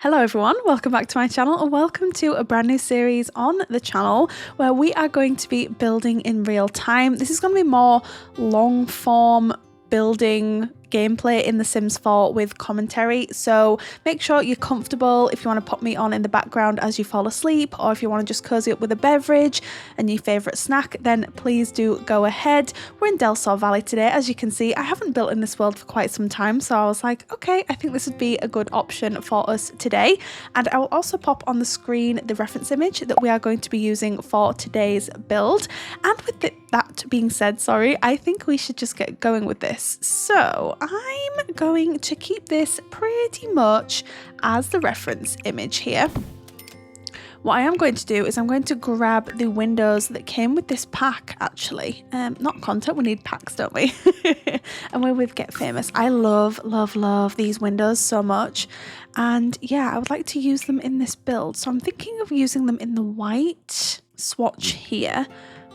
Hello everyone, welcome back to my channel and welcome to a brand new series on the channel where we are going to be building in real time. This is going to be more long form building gameplay in The Sims 4 with commentary, so make sure you're comfortable. If you want to pop me on in the background as you fall asleep, or if you want to just cozy up with a beverage and your favourite snack, then please do go ahead. We're in Del Sol Valley today. As you can see, I haven't built in this world for quite some time, so I was like, okay, I think this would be a good option for us today. And I will also pop on the screen the reference image that we are going to be using for today's build. And with that being said, I think we should just get going with this. So I'm going to keep this pretty much as the reference image here. What I am going to do is I'm going to grab the windows that came with this pack, actually. Not content, we need packs, don't we? And we're with Get Famous. I love these windows so much. And yeah, I would like to use them in this build. So I'm thinking of using them in the white swatch here.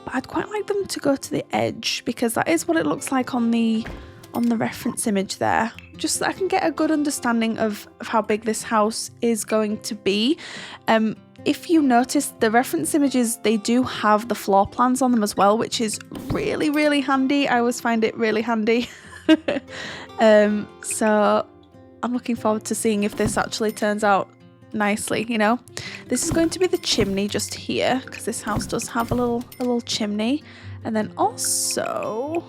But I'd quite like them to go to the edge because that is what it looks like on the reference image there, just so I can get a good understanding of how big this house is going to be. If you notice, the reference images, they do have the floor plans on them as well, which is really handy. I always find it really handy. So I'm looking forward to seeing if this actually turns out nicely, you know. This is going to be the chimney just here, because this house does have a little chimney, and then also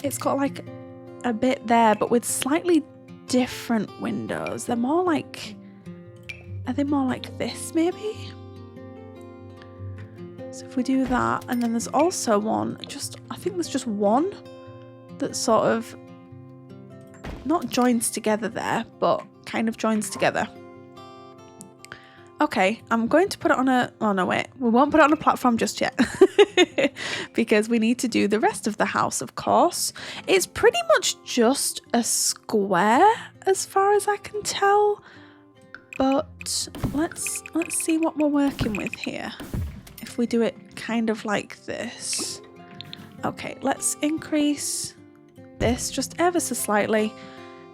it's got like a bit there, but with slightly different windows. They're more like, are they more like this maybe? So if we do that, and then there's also one, I think there's just one that sort of not joins together there, but kind of joins together. Okay, I'm going to put it on oh no wait, we won't put it on a platform just yet because we need to do the rest of the house, of course. It's pretty much just a square as far as I can tell, but let's see what we're working with here. If we do it kind of like this. Okay, let's increase this just ever so slightly.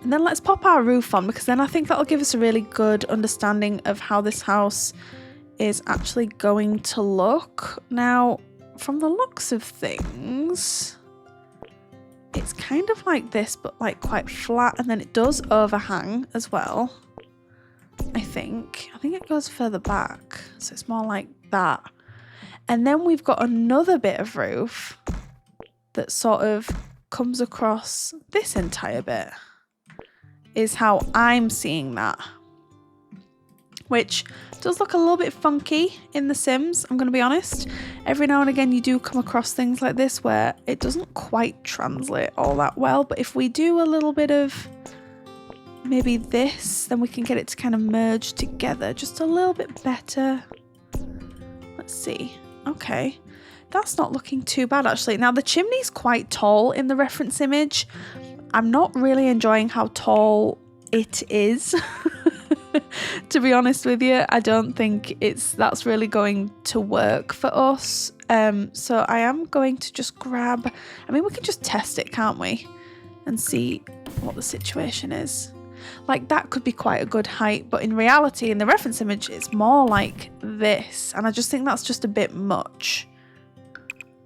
And then let's pop our roof on, because then I think that'll give us a really good understanding of how this house is actually going to look. Now, from the looks of things, it's kind of like this, but like quite flat, and then it does overhang as well. I think it goes further back, so it's more like that. And then we've got another bit of roof that sort of comes across this entire bit. Is how I'm seeing that, which does look a little bit funky in The Sims, I'm going to be honest. Every now and again you do come across things like this where it doesn't quite translate all that well, but if we do a little bit of maybe this, then we can get it to kind of merge together just a little bit better. Let's see. Okay, that's not looking too bad actually. Now the chimney's quite tall in the reference image. I'm not really enjoying how tall it is, to be honest with you. I don't think that's really going to work for us. So I am going to just grab, I mean, we can just test it, can't we? And see what the situation is. Like that could be quite a good height, but in reality, in the reference image, it's more like this. And I just think that's just a bit much.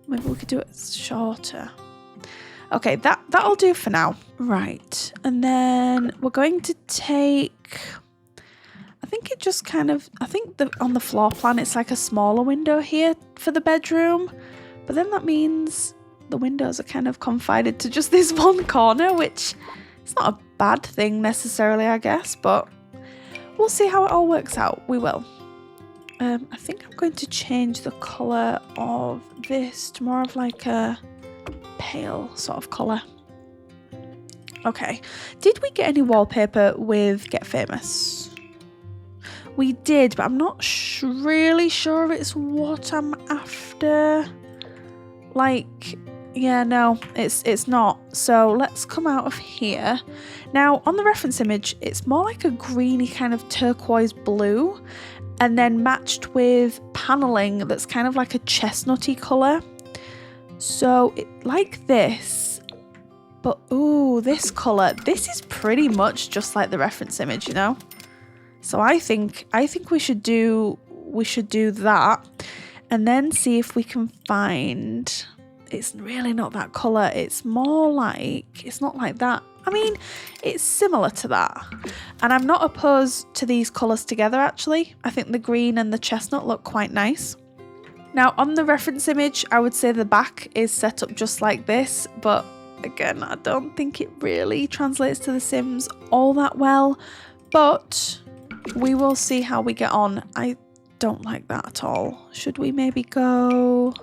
Maybe we could do it shorter. Okay, that'll do for now. Right, and then we're going to take, I think it just kind of, on the floor plan it's like a smaller window here for the bedroom, but then that means the windows are kind of confined to just this one corner, which is not a bad thing necessarily, I guess, but we'll see how it all works out. We will. I think I'm going to change the colour of this to more of like a pale sort of colour. Okay, did we get any wallpaper with Get Famous? We did, but I'm not really sure it's what I'm after. Like, yeah, no, it's not. So let's come out of here. Now, on the reference image, it's more like a greeny kind of turquoise blue, and then matched with panelling that's kind of like a chestnutty colour. So, like this, but ooh, this colour, this is pretty much just like the reference image, you know? So I think we should do that, and then see if we can find. It's really not that colour. It's more like, it's not like that. I mean, it's similar to that. And I'm not opposed to these colours together, actually. I think the green and the chestnut look quite nice. Now, on the reference image, I would say the back is set up just like this. But again, I don't think it really translates to The Sims all that well. But we will see how we get on. I don't like that at all. Should we maybe go...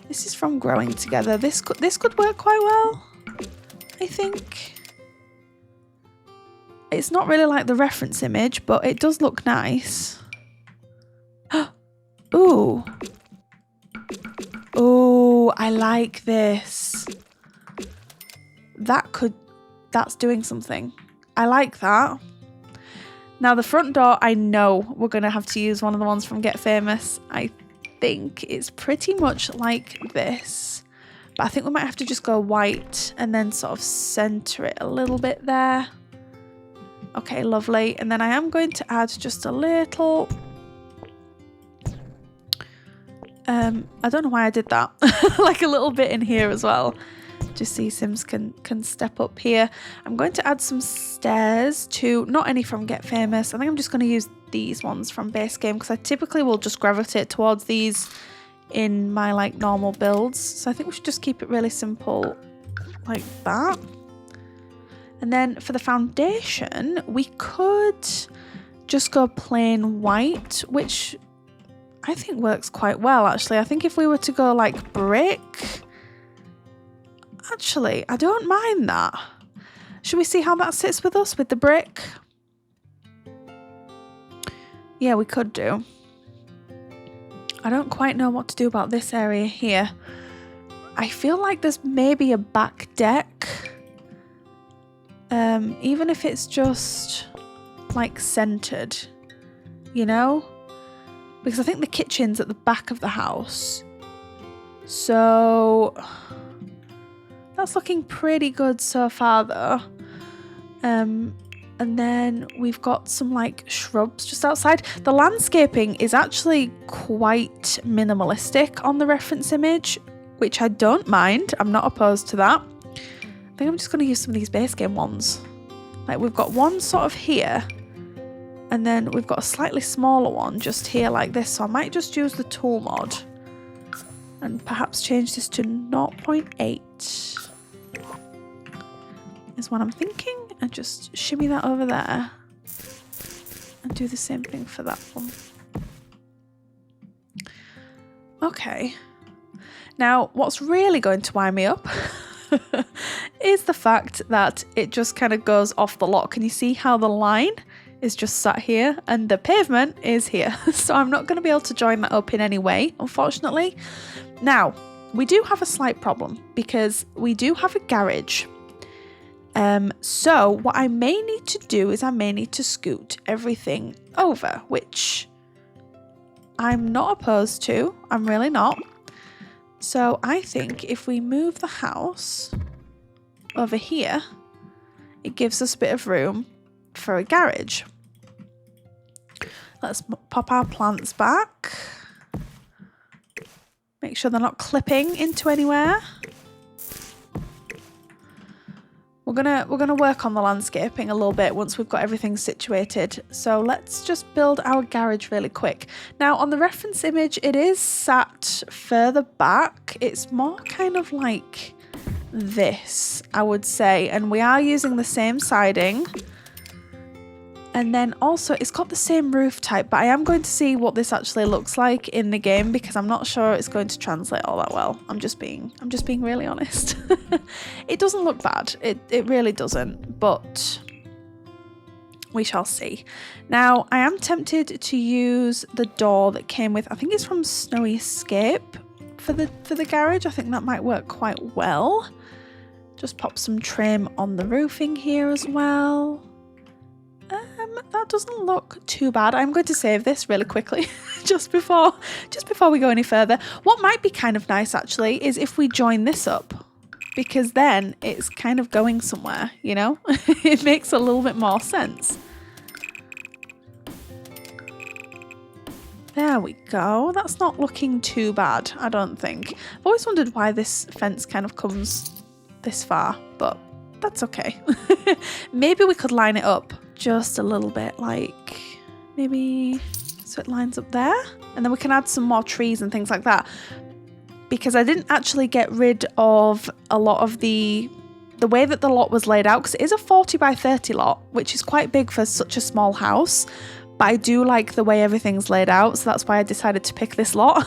This is from Growing Together. This could work quite well, I think. It's not really like the reference image, but it does look nice. Ooh. Ooh, I like this. That's doing something. I like that. Now the front door, I know we're going to have to use one of the ones from Get Famous. I think it's pretty much like this, but I think we might have to just go white and then sort of center it a little bit there. Okay, lovely. And then I am going to add just a little I don't know why I did that. Like a little bit in here as well, just so Sims can step up here. I'm going to add some stairs to, not any from Get Famous. I think I'm just going to use these ones from base game, because I typically will just gravitate towards these in my like normal builds. So I think we should just keep it really simple like that. And then for the foundation, we could just go plain white, which I think works quite well actually. I think if we were to go like brick, actually I don't mind that. Should we see how that sits with us with the brick? Yeah, we could do. I don't quite know what to do about this area here. I feel like there's maybe a back deck. Even if it's just like centered, you know? Because I think the kitchen's at the back of the house. So that's looking pretty good so far though. And then we've got some like shrubs just outside. The landscaping is actually quite minimalistic on the reference image, which I don't mind. I'm not opposed to that. I think I'm just going to use some of these base game ones. Like we've got one sort of here, and then we've got a slightly smaller one just here like this. So I might just use the tool mod and perhaps change this to 0.8 is what I'm thinking. And just shimmy that over there and do the same thing for that one. Okay. Now, what's really going to wind me up is the fact that it just kind of goes off the lot. Can you see how the line is just sat here and the pavement is here? So I'm not going to be able to join that up in any way, unfortunately. Now, we do have a slight problem because we do have a garage. So what I may need to do is I may need to scoot everything over, which I'm not opposed to. I'm really not. So I think if we move the house over here, it gives us a bit of room for a garage. Let's pop our plants back. Make sure they're not clipping into anywhere. We're gonna work on the landscaping a little bit once we've got everything situated. So let's just build our garage really quick. Now on the reference image, it is sat further back. It's more kind of like this, I would say. And we are using the same siding. And then also it's got the same roof type, but I am going to see what this actually looks like in the game because I'm not sure it's going to translate all that well. I'm just being really honest. It doesn't look bad. It really doesn't, but we shall see. Now, I am tempted to use the door that came with, I think it's from Snowy Escape for the garage. I think that might work quite well. Just pop some trim on the roofing here as well. That doesn't look too bad. I'm going to save this really quickly just before we go any further. What might be kind of nice actually is if we join this up, because then it's kind of going somewhere, you know? It makes a little bit more sense. There we go. That's not looking too bad, I don't think. I've always wondered why this fence kind of comes this far, but that's okay. Maybe we could line it up just a little bit, like maybe so it lines up there. And then we can add some more trees and things like that. Because I didn't actually get rid of a lot of the way that the lot was laid out, because it is a 40 by 30 lot, which is quite big for such a small house. But I do like the way everything's laid out, so that's why I decided to pick this lot.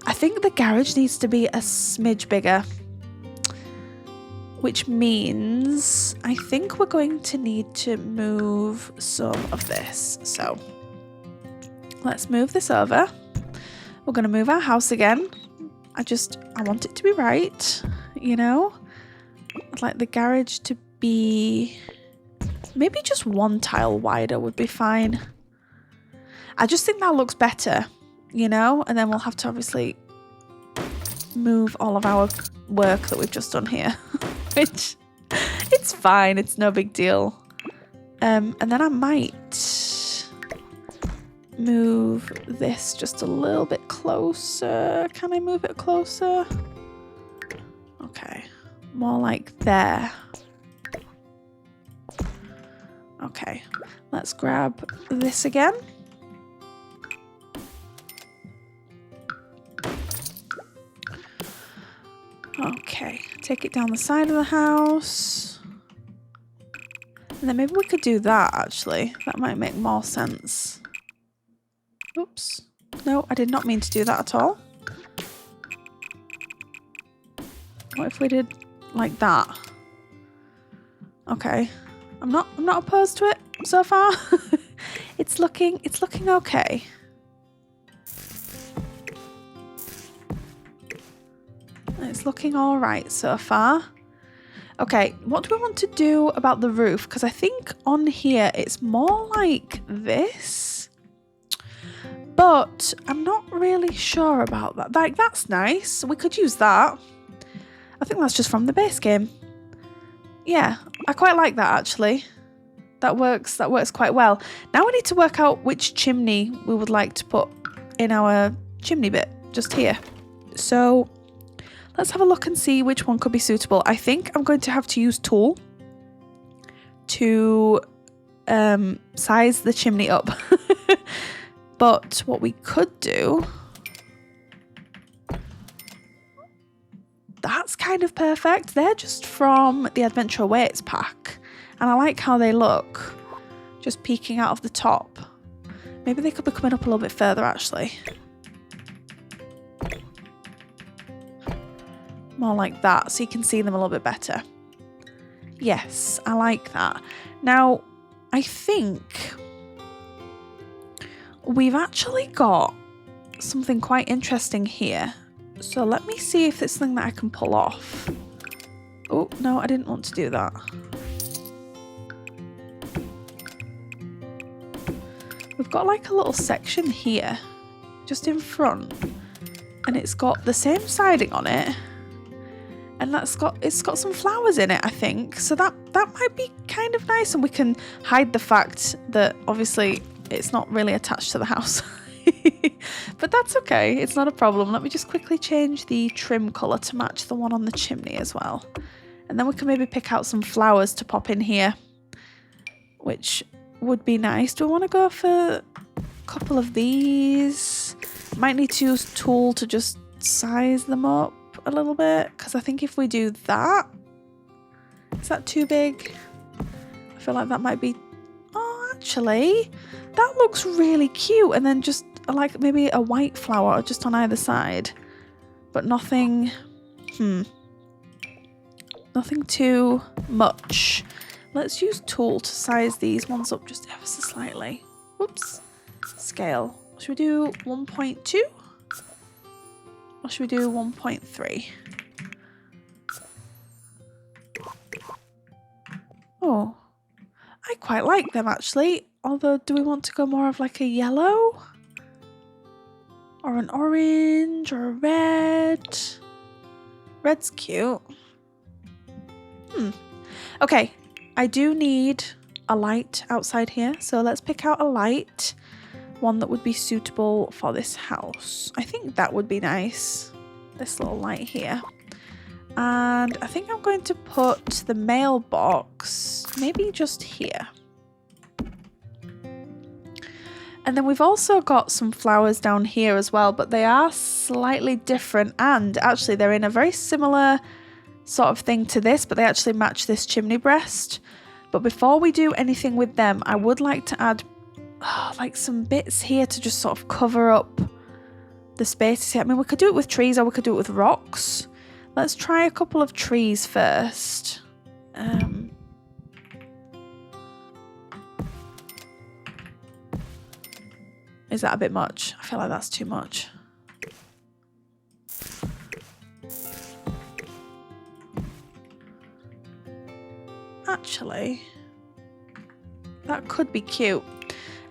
I think the garage needs to be a smidge bigger, which means I think we're going to need to move some of this. So let's move this over. We're going to move our house again. I want it to be right, you know? I'd like the garage to be maybe just one tile wider would be fine. I just think that looks better, you know? And then we'll have to obviously move all of our work that we've just done here, which it's fine. It's no big deal. And then I might move this just a little bit closer. Can I move it closer? Okay, more like there. Okay, let's grab this again. Okay, take it down the side of the house. And then maybe we could do that actually. That might make more sense. Oops. No, I did not mean to do that at all. What if we did like that? Okay. I'm not opposed to it so far. It's looking okay. It's looking all right so far. Okay, what do we want to do about the roof? Because I think on here it's more like this. But I'm not really sure about that. Like, that's nice. We could use that. I think that's just from the base game. Yeah, I quite like that actually. That works quite well. Now we need to work out which chimney we would like to put in our chimney bit, just here. So let's have a look and see which one could be suitable. I think I'm going to have to use tool to size the chimney up. But what we could do, that's kind of perfect. They're just from the Adventure Awaits pack. And I like how they look, just peeking out of the top. Maybe they could be coming up a little bit further actually. More like that, so you can see them a little bit better. Yes, I like that. Now, I think we've actually got something quite interesting here. So let me see if it's something that I can pull off. Oh, no, I didn't want to do that. We've got like a little section here, just in front. And it's got the same siding on it. And it's got some flowers in it, I think. So that might be kind of nice. And we can hide the fact that obviously it's not really attached to the house. But that's okay, it's not a problem. Let me just quickly change the trim colour to match the one on the chimney as well. And then we can maybe pick out some flowers to pop in here, which would be nice. Do I want to go for a couple of these? Might need to use tool to just size them up a little bit, because I think if we do that, is that too big? I feel like that might be, oh actually that looks really cute. And then just like maybe a white flower just on either side, but nothing nothing too much. Let's use tool to size these ones up just ever so slightly. Whoops. Scale. Should we do 1.2? Or should we do 1.3? Oh, I quite like them actually. Although, do we want to go more of like a yellow? Or an orange or a red? Red's cute. Okay, I do need a light outside here. So let's pick out a light. one that would be suitable for this house. I think that would be nice. This little light here. And I think I'm going to put the mailbox maybe just here. And then we've also got some flowers down here as well, but they are slightly different, and actually they're in a very similar sort of thing to this, but they actually match this chimney breast. But before we do anything with them, I would like to add like some bits here to just sort of cover up the spaces here. I mean, we could do it with trees or we could do it with rocks. Let's try a couple of trees first. Is that a bit much? I feel like that's too much. Actually, that could be cute.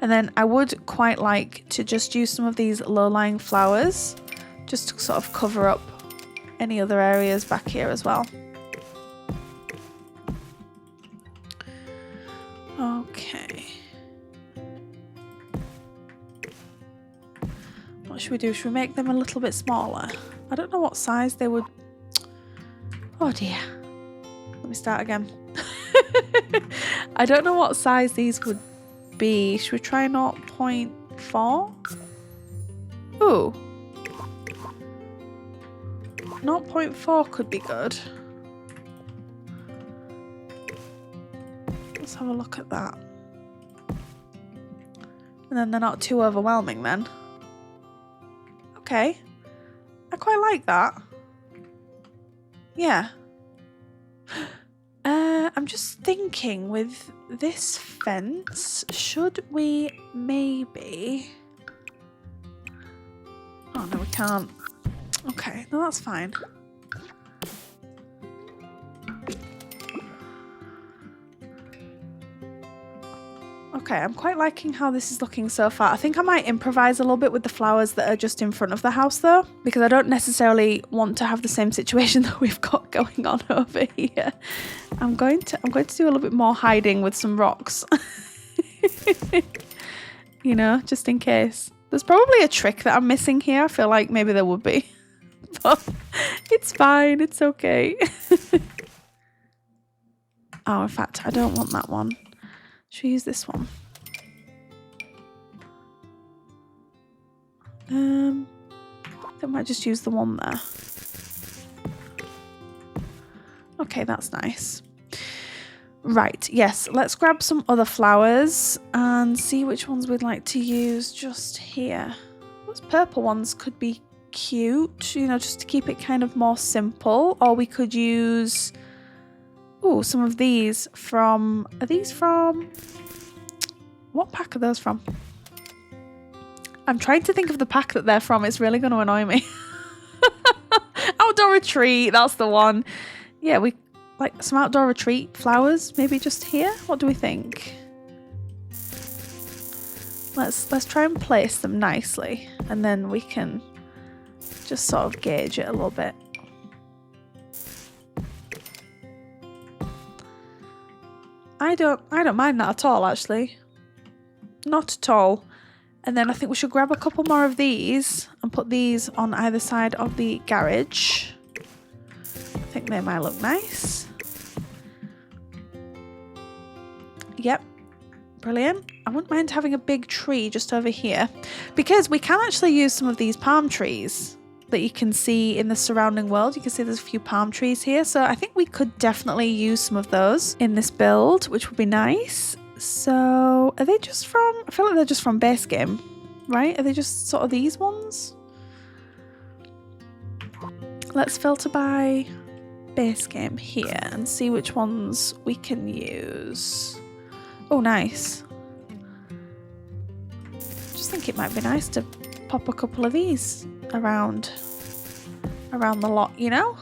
And then I would quite like to just use some of these low-lying flowers just to sort of cover up any other areas back here as well. Okay. What should we do? Should we make them a little bit smaller? I don't know what size they would... Oh dear. Let me start again. I don't know what size these would be. Should we try 0.4? Ooh. 0.4 could be good. Let's have a look at that. And then they're not too overwhelming then. Okay. I quite like that. Yeah. I'm just thinking with this fence, should we maybe... Oh no, we can't. Okay, no, that's fine. Okay, I'm quite liking how this is looking so far. I think I might improvise a little bit with the flowers that are just in front of the house though, because I don't necessarily want to have the same situation that we've got going on over here. I'm going to do a little bit more hiding with some rocks. You know, just in case. There's probably a trick that I'm missing here. I feel like maybe there would be. But it's fine, it's okay. Oh, in fact, I don't want that one. Should we use this one? I think I might just use the one there. Okay, that's nice. Right, yes, let's grab some other flowers and see which ones we'd like to use just here. Those purple ones could be cute, you know, just to keep it kind of more simple. Or we could use... Ooh, some of these from... Are these from... What pack are those from? I'm trying to think of the pack that they're from. It's really going to annoy me. Outdoor retreat, that's the one. Yeah, we like some outdoor retreat flowers, maybe just here. What do we think? Let's try and place them nicely, and then we can just sort of gauge it a little bit. I don't mind that at all, actually. Not at all. And then I think we should grab a couple more of these and put these on either side of the garage. I think they might look nice. Yep. Brilliant. I wouldn't mind having a big tree just over here, because we can actually use some of these palm trees that you can see in the surrounding world. You can see there's a few palm trees here, so I think we could definitely use some of those in this build, which would be nice. So are they just from... I feel like they're just from base game, right? Are they just sort of these ones? Let's filter by base game here and see which ones we can use. Oh, nice. Just think it might be nice to pop a couple of these around the lot, you know?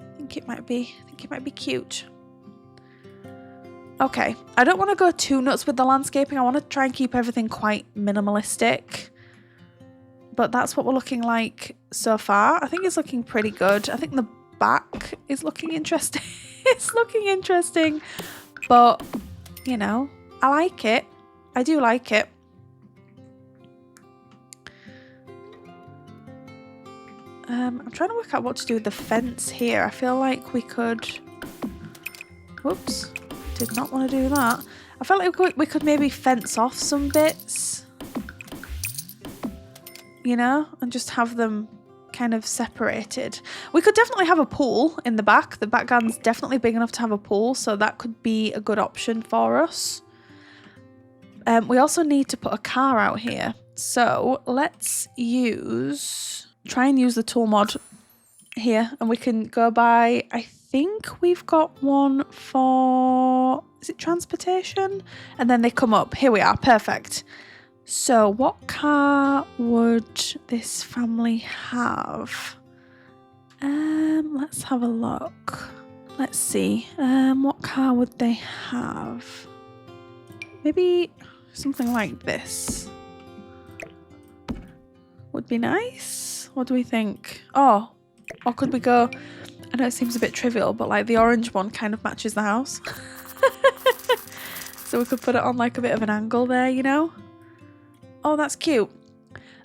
I think it might be cute. Okay, I don't want to go too nuts with the landscaping. I want to try and keep everything quite minimalistic. But that's what we're looking like so far. I think it's looking pretty good. I think the back is looking interesting. It's looking interesting. But, you know, I like it. I do like it. I'm trying to work out what to do with the fence here. I feel like we could... Whoops. Did not want to do that. I felt like we could maybe fence off some bits. You know? And just have them kind of separated. We could definitely have a pool in the back. The back garden's definitely big enough to have a pool, so that could be a good option for us. We also need to put a car out here. So let's try and use the tool mod here, and we can go by, I think we've got one for, is it transportation? And then they come up. Here we are. Perfect. So what car would this family have? Let's have a look. Let's see. What car would they have? Maybe something like this would be nice. What do we think? Oh, or could we go, I know it seems a bit trivial, but like the orange one kind of matches the house. So we could put it on like a bit of an angle there, you know? Oh, that's cute.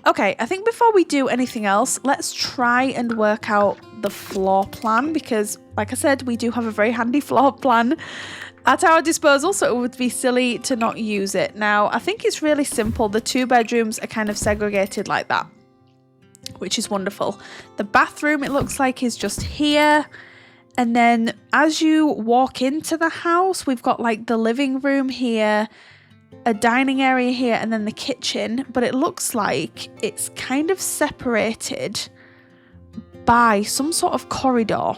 Okay, I think before we do anything else, let's try and work out the floor plan because, like I said, we do have a very handy floor plan at our disposal, so it would be silly to not use it. Now, I think it's really simple. The 2 bedrooms are kind of segregated like that, which is wonderful. The bathroom, it looks like, is just here. And then as you walk into the house, we've got like the living room here, a dining area here, and then the kitchen. But it looks like it's kind of separated by some sort of corridor.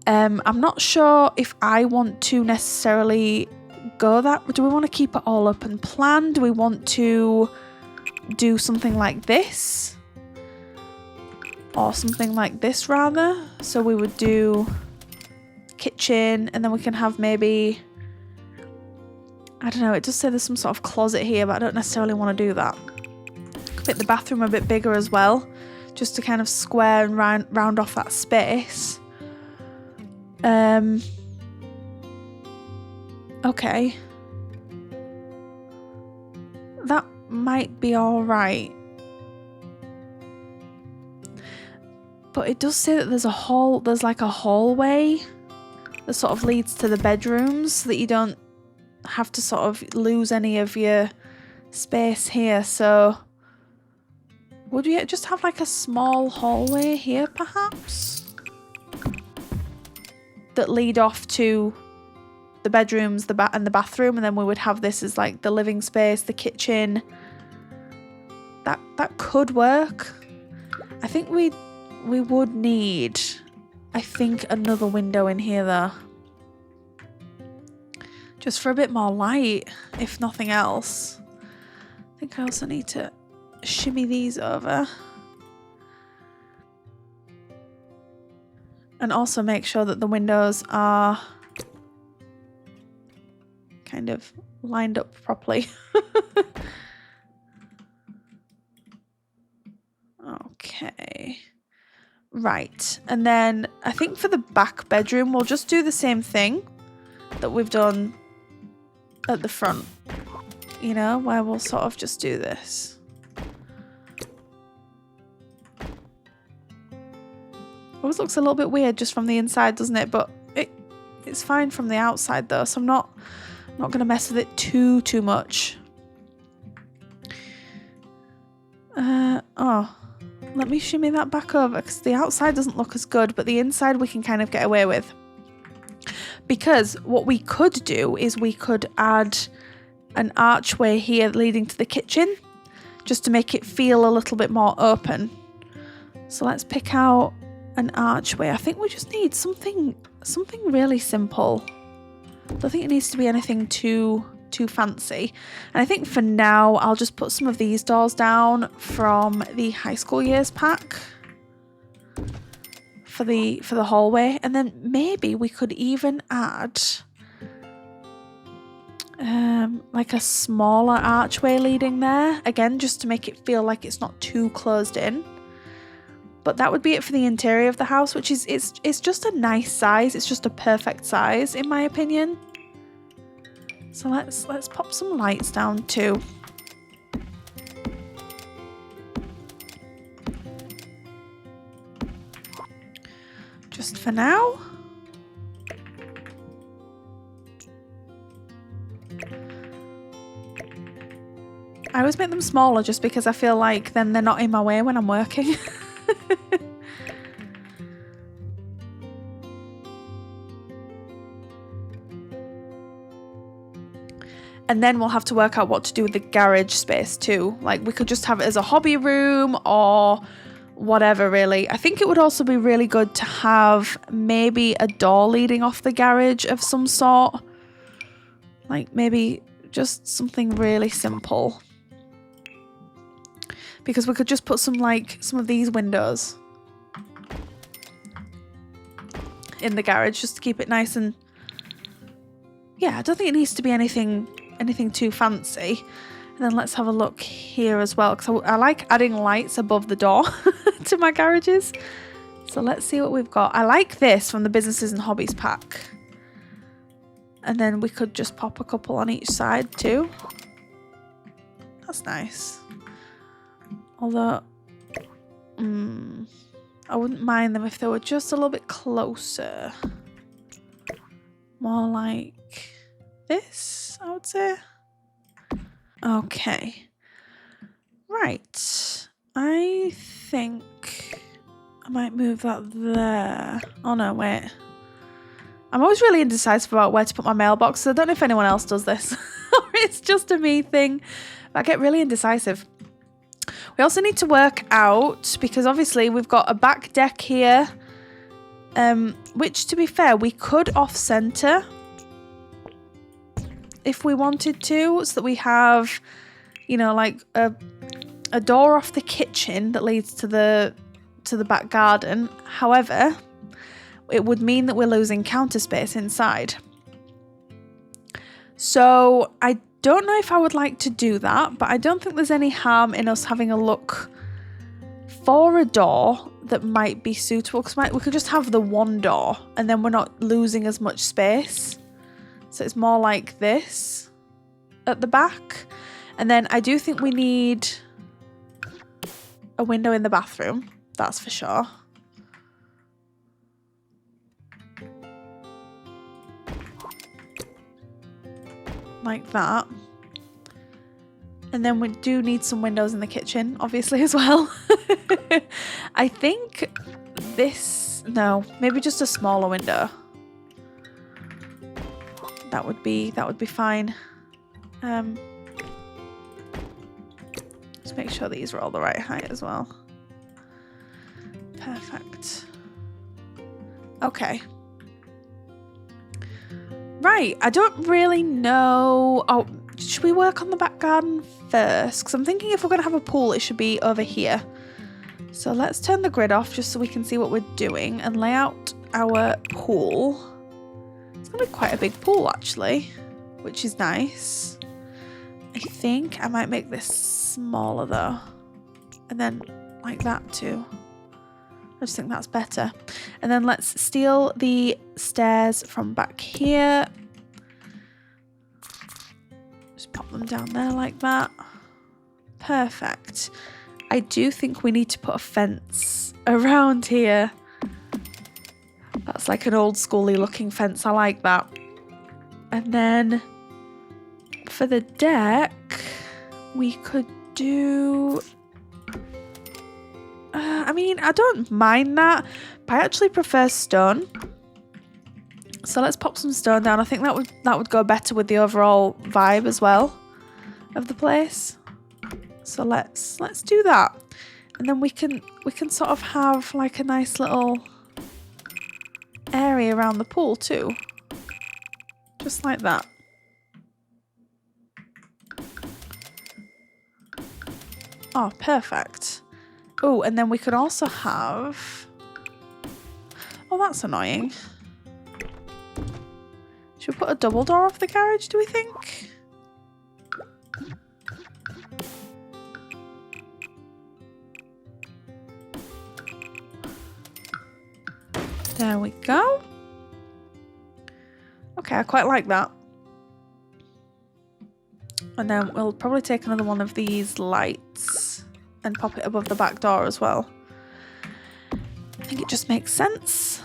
I'm not sure if I want to necessarily go that. Do we want to keep it all up and planned? Do we want to do something like this? Or something like this rather. So we would do kitchen, and then we can have maybe, I don't know, it does say there's some sort of closet here, but I don't necessarily want to do that. Could make the bathroom a bit bigger as well, just to kind of square and round off that space. Okay. That might be alright. But it does say that there's like a hallway that sort of leads to the bedrooms so that you don't have to sort of lose any of your space here. So would we just have like a small hallway here perhaps? That lead off to the bedrooms, and the bathroom, and then we would have this as like the living space, the kitchen. That could work. I think we would need, I think, another window in here though. Just for a bit more light, if nothing else. I think I also need to shimmy these over. And also make sure that the windows are kind of lined up properly. Okay. Right. And then I think for the back bedroom, we'll just do the same thing that we've done at the front. You know, where we'll sort of just do this. Always looks a little bit weird just from the inside, doesn't it? But it's fine from the outside though, so I'm not going to mess with it too much. Oh, let me shimmy that back over because the outside doesn't look as good, but the inside we can kind of get away with. Because what we could do is we could add an archway here leading to the kitchen just to make it feel a little bit more open. So let's pick out an archway. I think we just need something really simple. I don't think it needs to be anything too fancy. And I think for now I'll just put some of these doors down from the high school years pack for the hallway, and then maybe we could even add like a smaller archway leading there again, just to make it feel like it's not too closed in. But that would be it for the interior of the house, which is it's just a nice size. It's just a perfect size in my opinion. So let's pop some lights down too. Just for now. I always make them smaller just because I feel like then they're not in my way when I'm working. And then we'll have to work out what to do with the garage space too. Like we could just have it as a hobby room or whatever really. I think it would also be really good to have maybe a door leading off the garage of some sort. Like maybe just something really simple. Because we could just put some of these windows in the garage just to keep it nice and yeah, I don't think it needs to be anything too fancy. And then let's have a look here as well because I like adding lights above the door to my garages. So let's see what we've got. I like this from the businesses and hobbies pack. And then we could just pop a couple on each side too. That's nice. Although, I wouldn't mind them if they were just a little bit closer. More like this, I would say. Okay. Right. I think I might move that there. Oh no, wait. I'm always really indecisive about where to put my mailbox. I don't know if anyone else does this. Or it's just a me thing. But I get really indecisive. We also need to work out, because obviously we've got a back deck here, which to be fair, we could off-center if we wanted to, so that we have, you know, like a door off the kitchen that leads to the back garden. However, it would mean that we're losing counter space inside. So I don't know if I would like to do that, but I don't think there's any harm in us having a look for a door that might be suitable, because we could just have the one door and then we're not losing as much space. So it's more like this at the back. And then I do think we need a window in the bathroom, that's for sure. Like that. And then we do need some windows in the kitchen, obviously, as well. I think this, no, maybe just a smaller window. That would be fine. Let's make sure these are all the right height as well. Perfect. Okay. Right, I don't really know. Oh, should we work on the back garden first? Because I'm thinking if we're going to have a pool, it should be over here. So let's turn the grid off just so we can see what we're doing and lay out our pool. It's going to be quite a big pool, actually, which is nice. I think I might make this smaller, though. And then like that, too. I just think that's better. And then let's steal the stairs from back here. Just pop them down there like that. Perfect. I do think we need to put a fence around here. That's like an old schooly looking fence. I like that. And then for the deck, we could do... I mean, I don't mind that, but I actually prefer stone. So let's pop some stone down. I think that would go better with the overall vibe as well of the place. So let's do that, and then we can sort of have like a nice little area around the pool too, just like that. Oh, perfect. Oh, and then we could also have... Oh, that's annoying. Should we put a double door off the garage, do we think? There we go. Okay, I quite like that. And then we'll probably take another one of these lights and pop it above the back door as well. I think it just makes sense.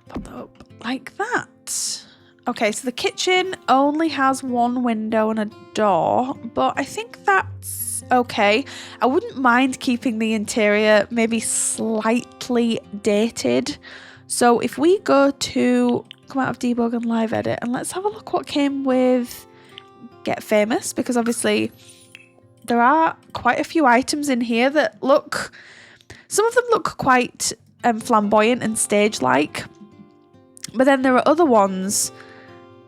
Pop that up like that. Okay, so the kitchen only has one window and a door, but I think that's okay. I wouldn't mind keeping the interior maybe slightly dated. So if we go to come out of debug and live edit, and let's have a look what came with Get Famous, because obviously there are quite a few items in here that look, some of them look quite flamboyant and stage-like, but then there are other ones,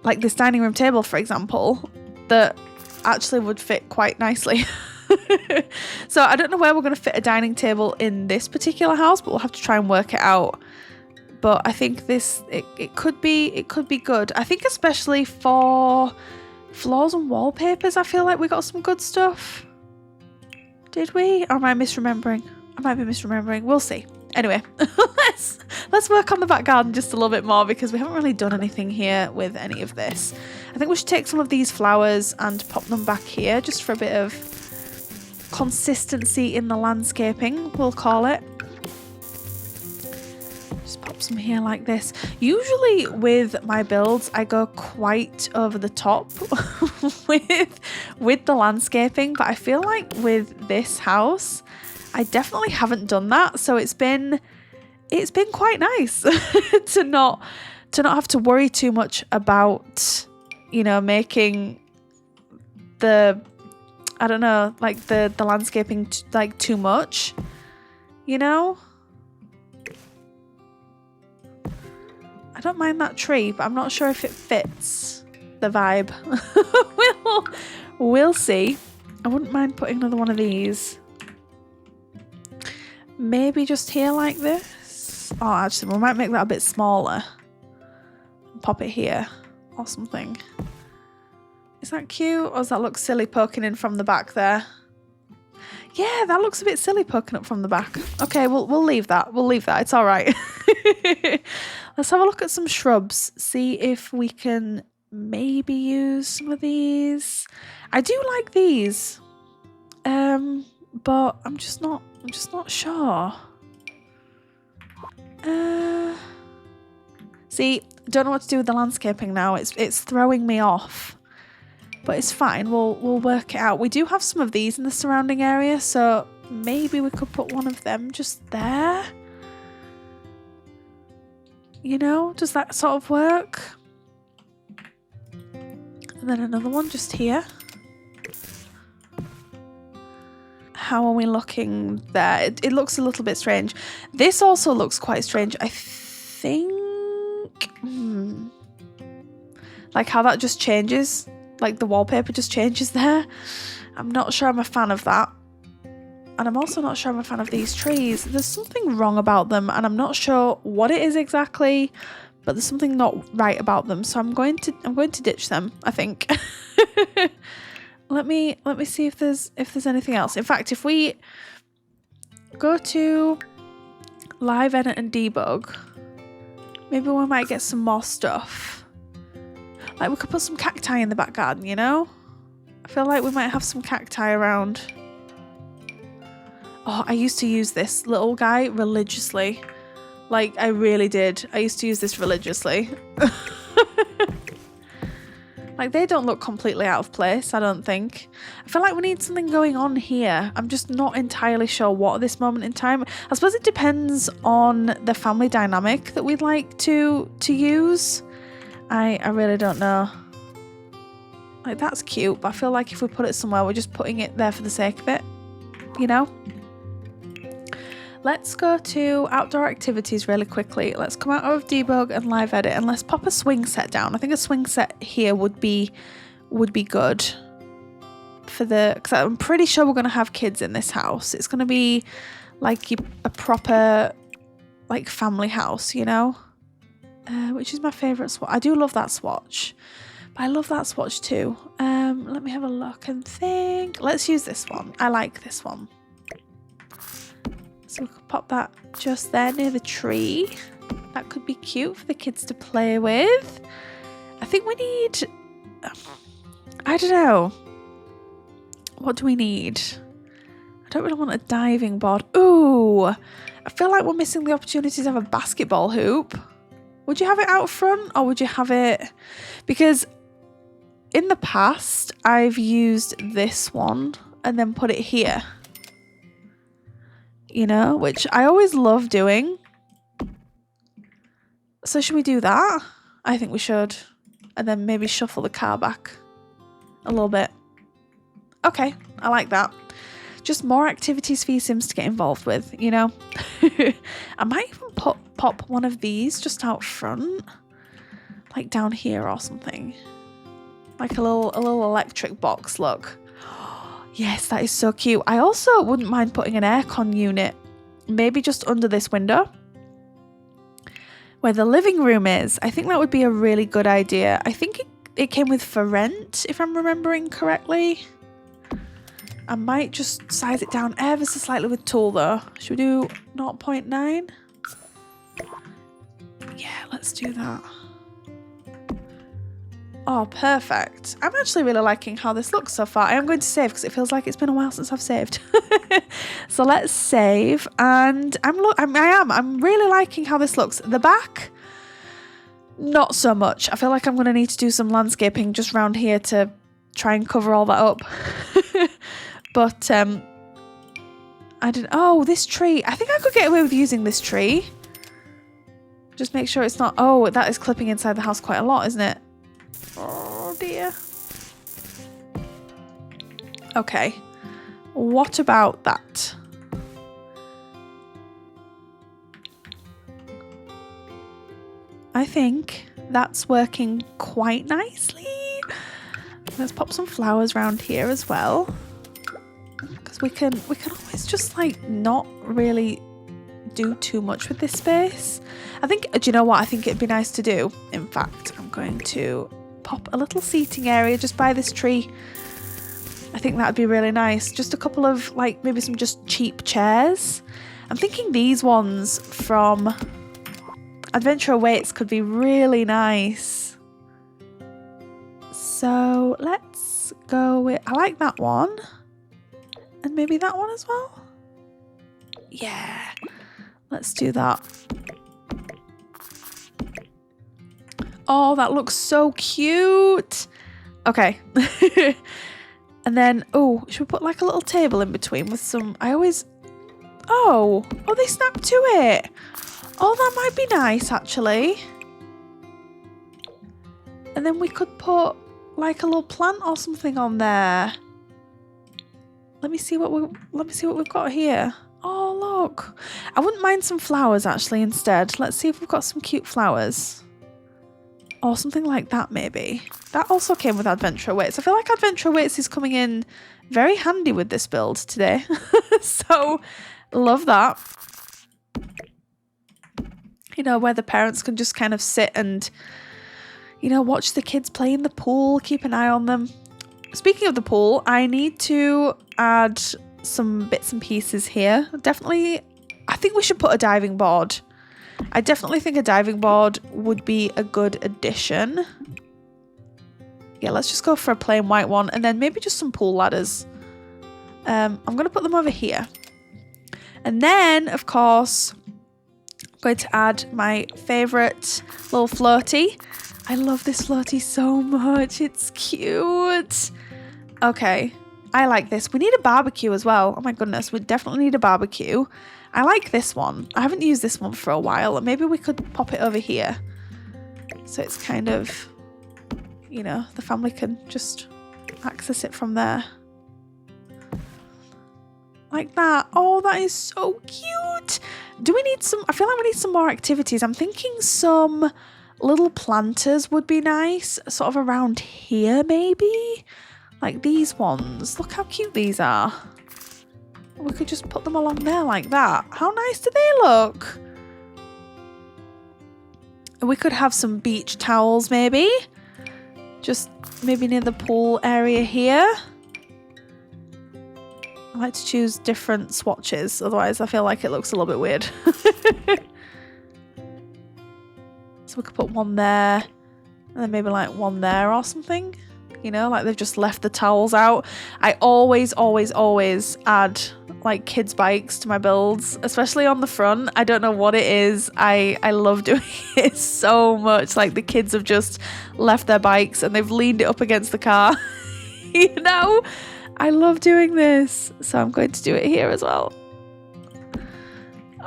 like this dining room table, for example, that actually would fit quite nicely. So I don't know where we're going to fit a dining table in this particular house, but we'll have to try and work it out. But I think this, it could be good. I think especially for floors and wallpapers, I feel like we got some good stuff. Did we? Or am I misremembering? I might be misremembering. We'll see. Anyway, let's work on the back garden just a little bit more, because we haven't really done anything here with any of this. I think we should take some of these flowers and pop them back here just for a bit of consistency in the landscaping, we'll call it. Just pop some here like this. Usually with my builds, I go quite over the top with the landscaping, but I feel like with this house, I definitely haven't done that. So it's been quite nice to not have to worry too much about, you know, making the, I don't know, like the landscaping like too much, you know. I don't mind that tree, but I'm not sure if it fits the vibe. We'll see. I wouldn't mind putting another one of these. Maybe just here like this. Oh, actually, we might make that a bit smaller. Pop it here or something. Is that cute? Or does that look silly poking in from the back there? Yeah, that looks a bit silly poking up from the back. Okay, we'll leave that. We'll leave that. It's all right. Let's have a look at some shrubs. See if we can maybe use some of these. I do like these. But I'm just not sure. See, don't know what to do with the landscaping now. It's throwing me off. But it's fine. We'll work it out. We do have some of these in the surrounding area, so maybe we could put one of them just there. You know, does that sort of work? And then another one just here. How are we looking there? It looks a little bit strange. This also looks quite strange. I think... Like how that just changes. Like the wallpaper just changes there. I'm not sure I'm a fan of that. And I'm also not sure I'm a fan of these trees. There's something wrong about them, and I'm not sure what it is exactly, but there's something not right about them. So I'm going to ditch them, I think. Let me see if there's anything else. In fact, if we go to live edit and debug, maybe we might get some more stuff. Like we could put some cacti in the back garden, you know? I feel like we might have some cacti around. Oh, I used to use this little guy religiously. Like, I really did. I used to use this religiously. Like, they don't look completely out of place, I don't think. I feel like we need something going on here. I'm just not entirely sure what at this moment in time. I suppose it depends on the family dynamic that we'd like to use. I really don't know. Like, that's cute, but I feel like if we put it somewhere, we're just putting it there for the sake of it. You know? Let's go to outdoor activities really quickly. Let's come out of debug and live edit, and let's pop a swing set down. I think a swing set here would be good for the, because I'm pretty sure we're going to have kids in this house. It's going to be like a proper like family house, you know, which is my favorite swatch. I do love that swatch, but I love that swatch too. Let me have a look and think. Let's use this one. I like this one. So we could pop that just there near the tree. That could be cute for the kids to play with. I think we need, I don't know. What do we need? I don't really want a diving board. Ooh, I feel like we're missing the opportunity to have a basketball hoop. Would you have it out front or would you have it... Because in the past, I've used this one and then put it here. You know, which I always love doing. So should we do that? I think we should. And then maybe shuffle the car back a little bit. Okay, I like that. Just more activities for your Sims to get involved with, you know? I might even pop one of these just out front. Like down here or something. Like a little electric box, look. Yes, that is so cute. I also wouldn't mind putting an aircon unit. Maybe just under this window. Where the living room is. I think that would be a really good idea. I think it came with for rent, if I'm remembering correctly. I might just size it down ever so slightly with tool though. Should we do 0.9? Yeah, let's do that. Oh, perfect. I'm actually really liking how this looks so far. I am going to save because it feels like it's been a while since I've saved. So let's save. And I'm really liking how this looks. The back, not so much. I feel like I'm going to need to do some landscaping just around here to try and cover all that up. But I didn't... Oh, this tree. I think I could get away with using this tree. Just make sure it's not... Oh, that is clipping inside the house quite a lot, isn't it? Oh, dear. Okay. What about that? I think that's working quite nicely. Let's pop some flowers around here as well. Because we can always just like not really do too much with this space. I think, do you know what I think it'd be nice to do? In fact, I'm going to pop a little seating area just by this tree. I think that'd be really nice. Just a couple of like maybe some just cheap chairs. I'm thinking these ones from Adventure Awaits could be really nice. So let's go with, I like that one. And maybe that one as well. Yeah, let's do that. Oh, that looks so cute. Okay. And then, oh, should we put like a little table in between with some, oh, they snap to it. Oh, that might be nice actually. And then we could put like a little plant or something on there. Let me see what we've got here. Oh, look. I wouldn't mind some flowers actually instead. Let's see if we've got some cute flowers. Or something like that maybe. That also came with Adventure Awaits. I feel like Adventure Awaits is coming in very handy with this build today. So, love that. You know, where the parents can just kind of sit and, you know, watch the kids play in the pool, keep an eye on them. Speaking of the pool, I need to add some bits and pieces here. Definitely, I think we should put a diving board. I definitely think a diving board would be a good addition. Yeah, let's just go for a plain white one and then maybe just some pool ladders. I'm going to put them over here. And then, of course, I'm going to add my favourite little floaty. I love this floaty so much. It's cute. Okay, I like this. We need a barbecue as well. Oh my goodness, we definitely need a barbecue. I like this one. I haven't used this one for a while. Maybe we could pop it over here. So it's kind of, you know, the family can just access it from there. Like that. Oh, that is so cute. Do we need some, I feel like we need some more activities. I'm thinking some little planters would be nice. Sort of around here maybe. Like these ones. Look how cute these are. We could just put them along there like that. How nice do they look? And we could have some beach towels maybe. Just maybe near the pool area here. I like to choose different swatches, otherwise I feel like it looks a little bit weird. So we could put one there, and then maybe like one there or something. you know, like they've just left the towels out. I always add like kids' bikes to my builds, especially on the front. I don't know what it is. I love doing it so much. Like the kids have just left their bikes and they've leaned it up against the car. You know, I love doing this. So I'm going to do it here as well.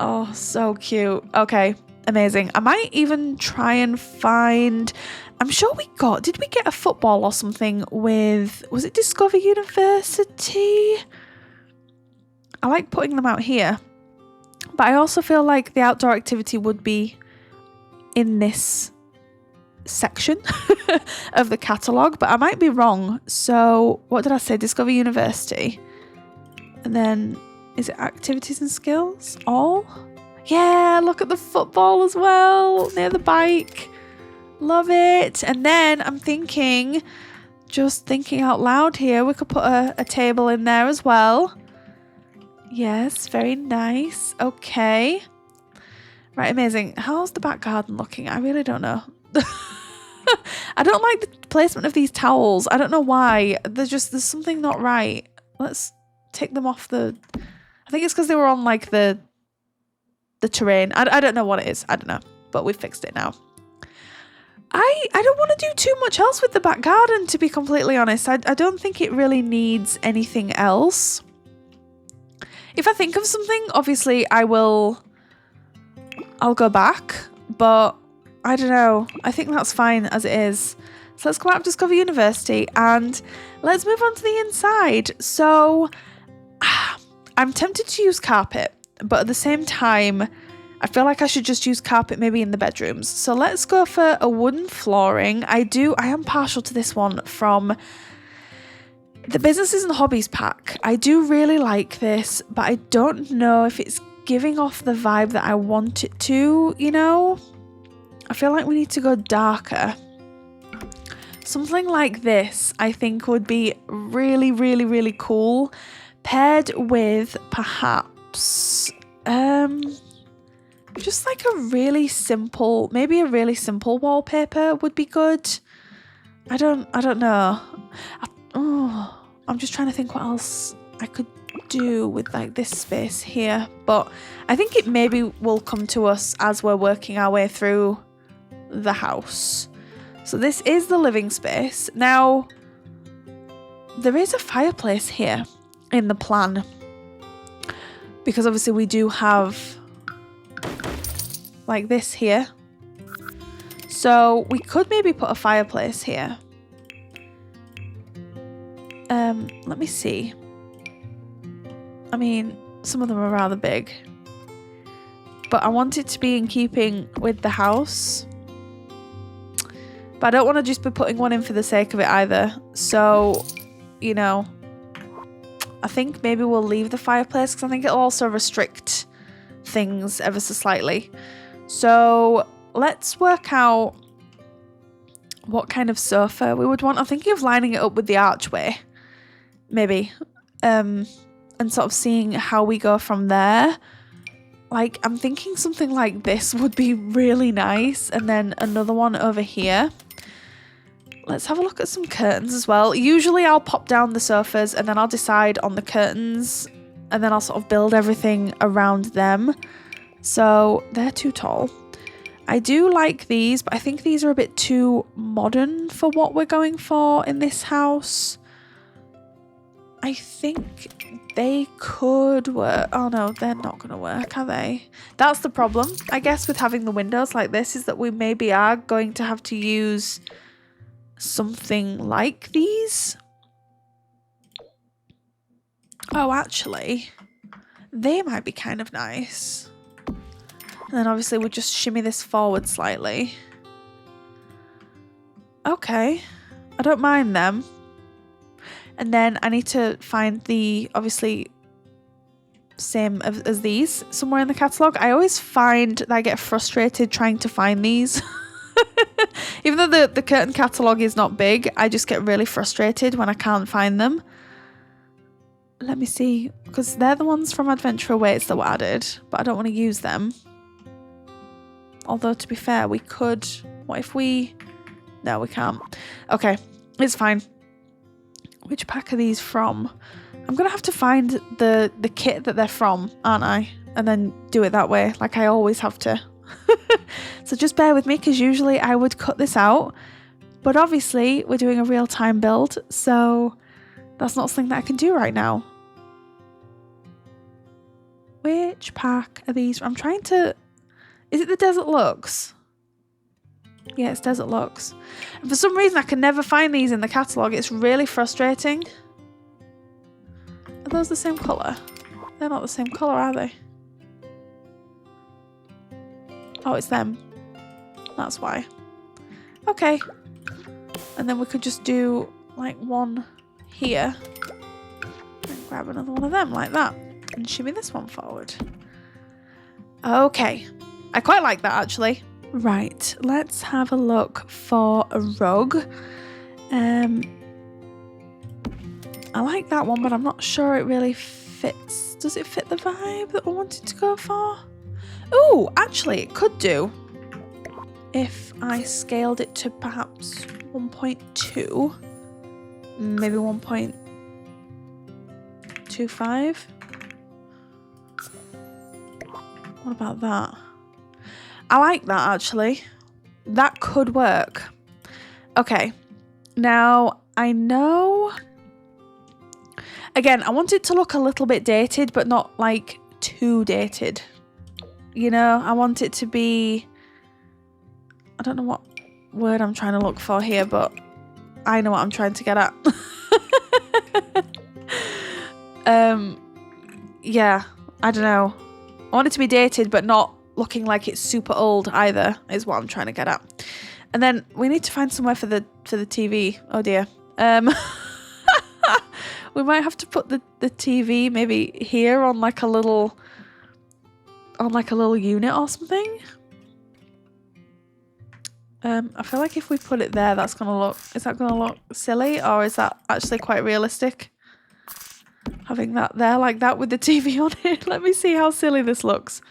Oh, so cute. Okay, amazing. I might even try and find, I'm sure did we get a football or something with, was it Discover University? I like putting them out here, but I also feel like the outdoor activity would be in this section of the catalogue, but I might be wrong. So what did I say? Discover University. And then is it activities and skills? All? Yeah, look at the football as well near the bike. Love it. And then I'm thinking, just thinking out loud here, we could put a table in there as well. Yes, very nice. Okay. Right, amazing. How's the back garden looking? I really don't know. I don't like the placement of these towels. I don't know why. There's something not right. Let's take them off the... I think it's because they were on like the terrain. I don't know what it is. I don't know. But we've fixed it now. I don't want to do too much else with the back garden, to be completely honest. I don't think it really needs anything else. If I think of something, obviously I'll go back, but I don't know. I think that's fine as it is. So let's come out of Discover University and let's move on to the inside. So I'm tempted to use carpet, but at the same time, I feel like I should just use carpet maybe in the bedrooms. So let's go for a wooden flooring. I am partial to this one from the Businesses and Hobbies pack. I do really like this, but I don't know if it's giving off the vibe that I want it to, you know? I feel like we need to go darker. Something like this, I think, would be really, really, really cool, paired with perhaps just like a really simple, maybe a really simple wallpaper would be good. I don't know. I'm just trying to think what else I could do with like this space here, but I think it maybe will come to us as we're working our way through the house. So this is the living space. Now, there is a fireplace here in the plan, because obviously we do have like this here. So we could maybe put a fireplace here. Let me see. I mean, some of them are rather big, but I want it to be in keeping with the house. But I don't want to just be putting one in for the sake of it either. So, you know, I think maybe we'll leave the fireplace because I think it'll also restrict things ever so slightly. So let's work out what kind of sofa we would want. I'm thinking of lining it up with the archway, maybe, and sort of seeing how we go from there. Like, I'm thinking something like this would be really nice, and then another one over here. Let's have a look at some curtains as well. Usually I'll pop down the sofas and then I'll decide on the curtains, and then I'll sort of build everything around them. So they're too tall. I do like these, but I think these are a bit too modern for what we're going for in this house. I think they could work. Oh no, they're not going to work, are they? That's the problem, I guess, with having the windows like this, is that we maybe are going to have to use something like these. Oh, actually, they might be kind of nice. And then obviously we'll just shimmy this forward slightly. Okay, I don't mind them. And then I need to find the, obviously, same as these somewhere in the catalogue. I always find that I get frustrated trying to find these. Even though the curtain catalogue is not big, I just get really frustrated when I can't find them. Let me see, because they're the ones from Adventure Awaits that were added, but I don't want to use them. Although, to be fair, we could. What if we... No, we can't. Okay, it's fine. Which pack are these from? I'm going to have to find the kit that they're from, aren't I? And then do it that way, like I always have to. So just bear with me, because usually I would cut this out. But obviously, we're doing a real-time build, so that's not something that I can do right now. Which pack are these? I'm trying to... Is it the Desert Lux? Yeah, it's Desert Lux. And for some reason, I can never find these in the catalogue. It's really frustrating. Are those the same colour? They're not the same colour, are they? Oh, it's them. That's why. Okay. And then we could just do like one here. And grab another one of them like that. And shimmy this one forward. Okay. I quite like that actually. Right. Let's have a look for a rug. I like that one, but I'm not sure it really fits. Does it fit the vibe that I wanted to go for? Oh, actually, it could do if I scaled it to perhaps 1.2, maybe 1.25. What about that? I like that actually. That could work. Okay, now I know. Again, I want it to look a little bit dated, but not like too dated. You know, I want it to be, I don't know what word I'm trying to look for here, but I know what I'm trying to get at. Yeah, I don't know. I want it to be dated, but not looking like it's super old either, is what I'm trying to get at. And then we need to find somewhere for the TV. Oh dear. We might have to put the TV maybe here on like a little unit or something. I feel like if we put it there, that's gonna look, is that gonna look silly, or is that actually quite realistic? Having that there like that with the TV on it. Let me see how silly this looks.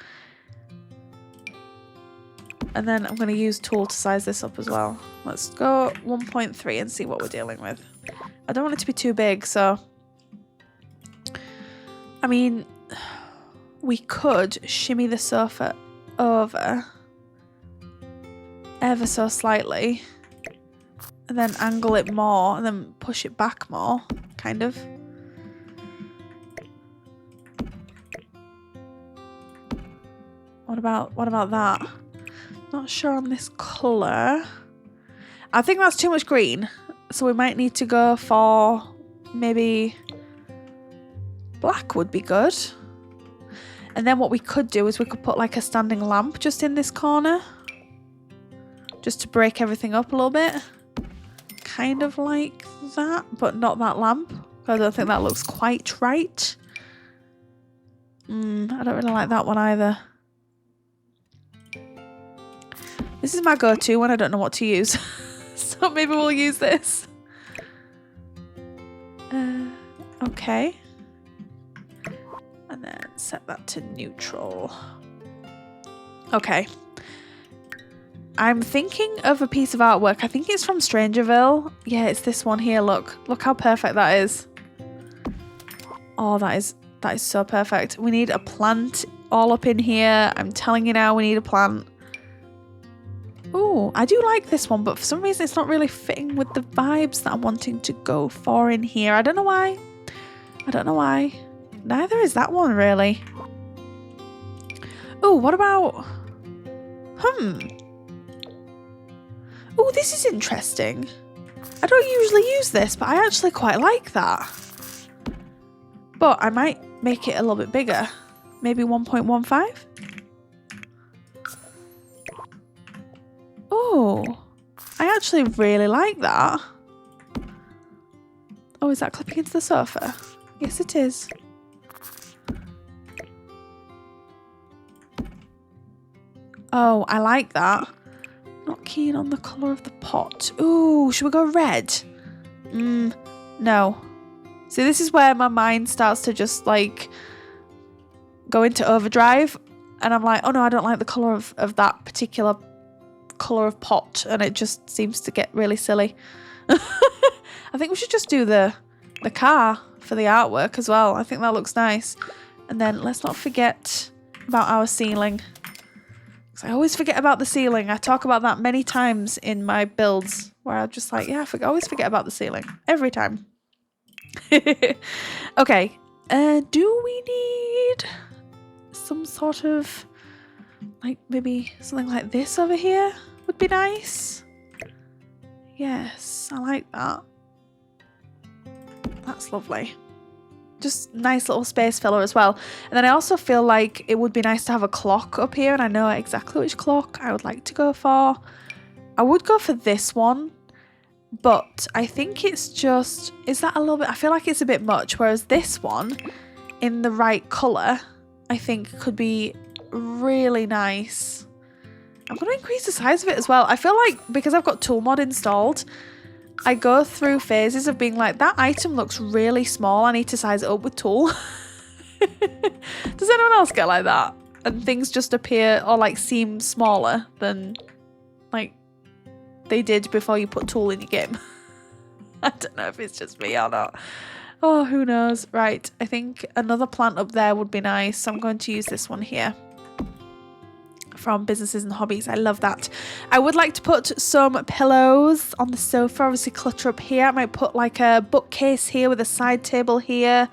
And then I'm gonna use tool to size this up as well. Let's go 1.3 and see what we're dealing with. I don't want it to be too big, so I mean, we could shimmy the sofa over ever so slightly and then angle it more and then push it back more, kind of. What about that? Not sure on this colour. I think that's too much green, so we might need to go for maybe black would be good. And then what we could do is we could put like a standing lamp just in this corner, just to break everything up a little bit. Kind of like that, but not that lamp. I don't think that looks quite right. I don't really like that one either. This is my go-to when I don't know what to use. So maybe we'll use this. Okay. And then set that to neutral. Okay. I'm thinking of a piece of artwork. I think it's from Strangerville. Yeah, it's this one here. Look how perfect that is. Oh, that is so perfect. We need a plant all up in here. I'm telling you now, we need a plant. Ooh, I do like this one, but for some reason it's not really fitting with the vibes that I'm wanting to go for in here. I don't know why. Neither is that one, really. Oh, what about... Oh, this is interesting. I don't usually use this, but I actually quite like that. But I might make it a little bit bigger. Maybe 1.15? Oh, I actually really like that. Oh, is that clipping into the sofa? Yes, it is. Oh, I like that. Not keen on the colour of the pot. Ooh, should we go red? No. See, this is where my mind starts to just like go into overdrive. And I'm like, oh no, I don't like the colour of that particular colour of pot. And it just seems to get really silly. I think we should just do the the car for the artwork as well. I think that looks nice. And then let's not forget about our ceiling. I always forget about the ceiling. I talk about that many times in my builds where I'm just like, yeah, I always forget about the ceiling. Every time. Okay. Do we need some sort of, like, maybe something like this over here would be nice? Yes, I like that. That's lovely. Just nice little space filler as well. And then I also feel like it would be nice to have a clock up here, and I know exactly which clock I would like to go for. I would go for this one, but I think it's just, is that a little bit, I feel like it's a bit much, whereas this one in the right colour I think could be really nice. I'm going to increase the size of it as well. I feel like because I've got tool mod installed, I go through phases of being like, that item looks really small, I need to size it up with tool. Does anyone else get like that? And things just appear or like seem smaller than like they did before you put tool in your game. I don't know if it's just me or not. Oh, who knows? Right, I think another plant up there would be nice. So I'm going to use this one here. From Businesses and Hobbies. I love that. I would like to put some pillows on the sofa, obviously clutter up here. I might put like a bookcase here with a side table here.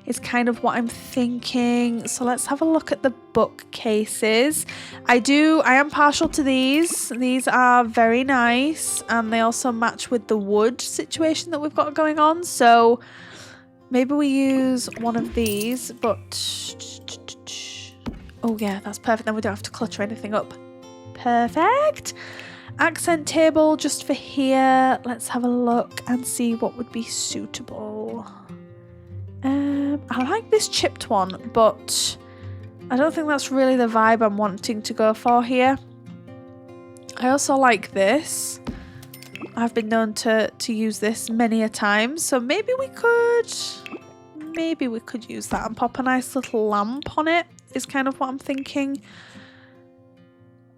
Is kind of what I'm thinking. So let's have a look at the bookcases. I am partial to these. These are very nice and they also match with the wood situation that we've got going on. So maybe we use one of these, but oh yeah, that's perfect. Then we don't have to clutter anything up. Perfect. Accent table just for here. Let's have a look and see what would be suitable. I like this chipped one, but I don't think that's really the vibe I'm wanting to go for here. I also like this. I've been known to use this many a time, so maybe we could use that and pop a nice little lamp on it. Is kind of what I'm thinking.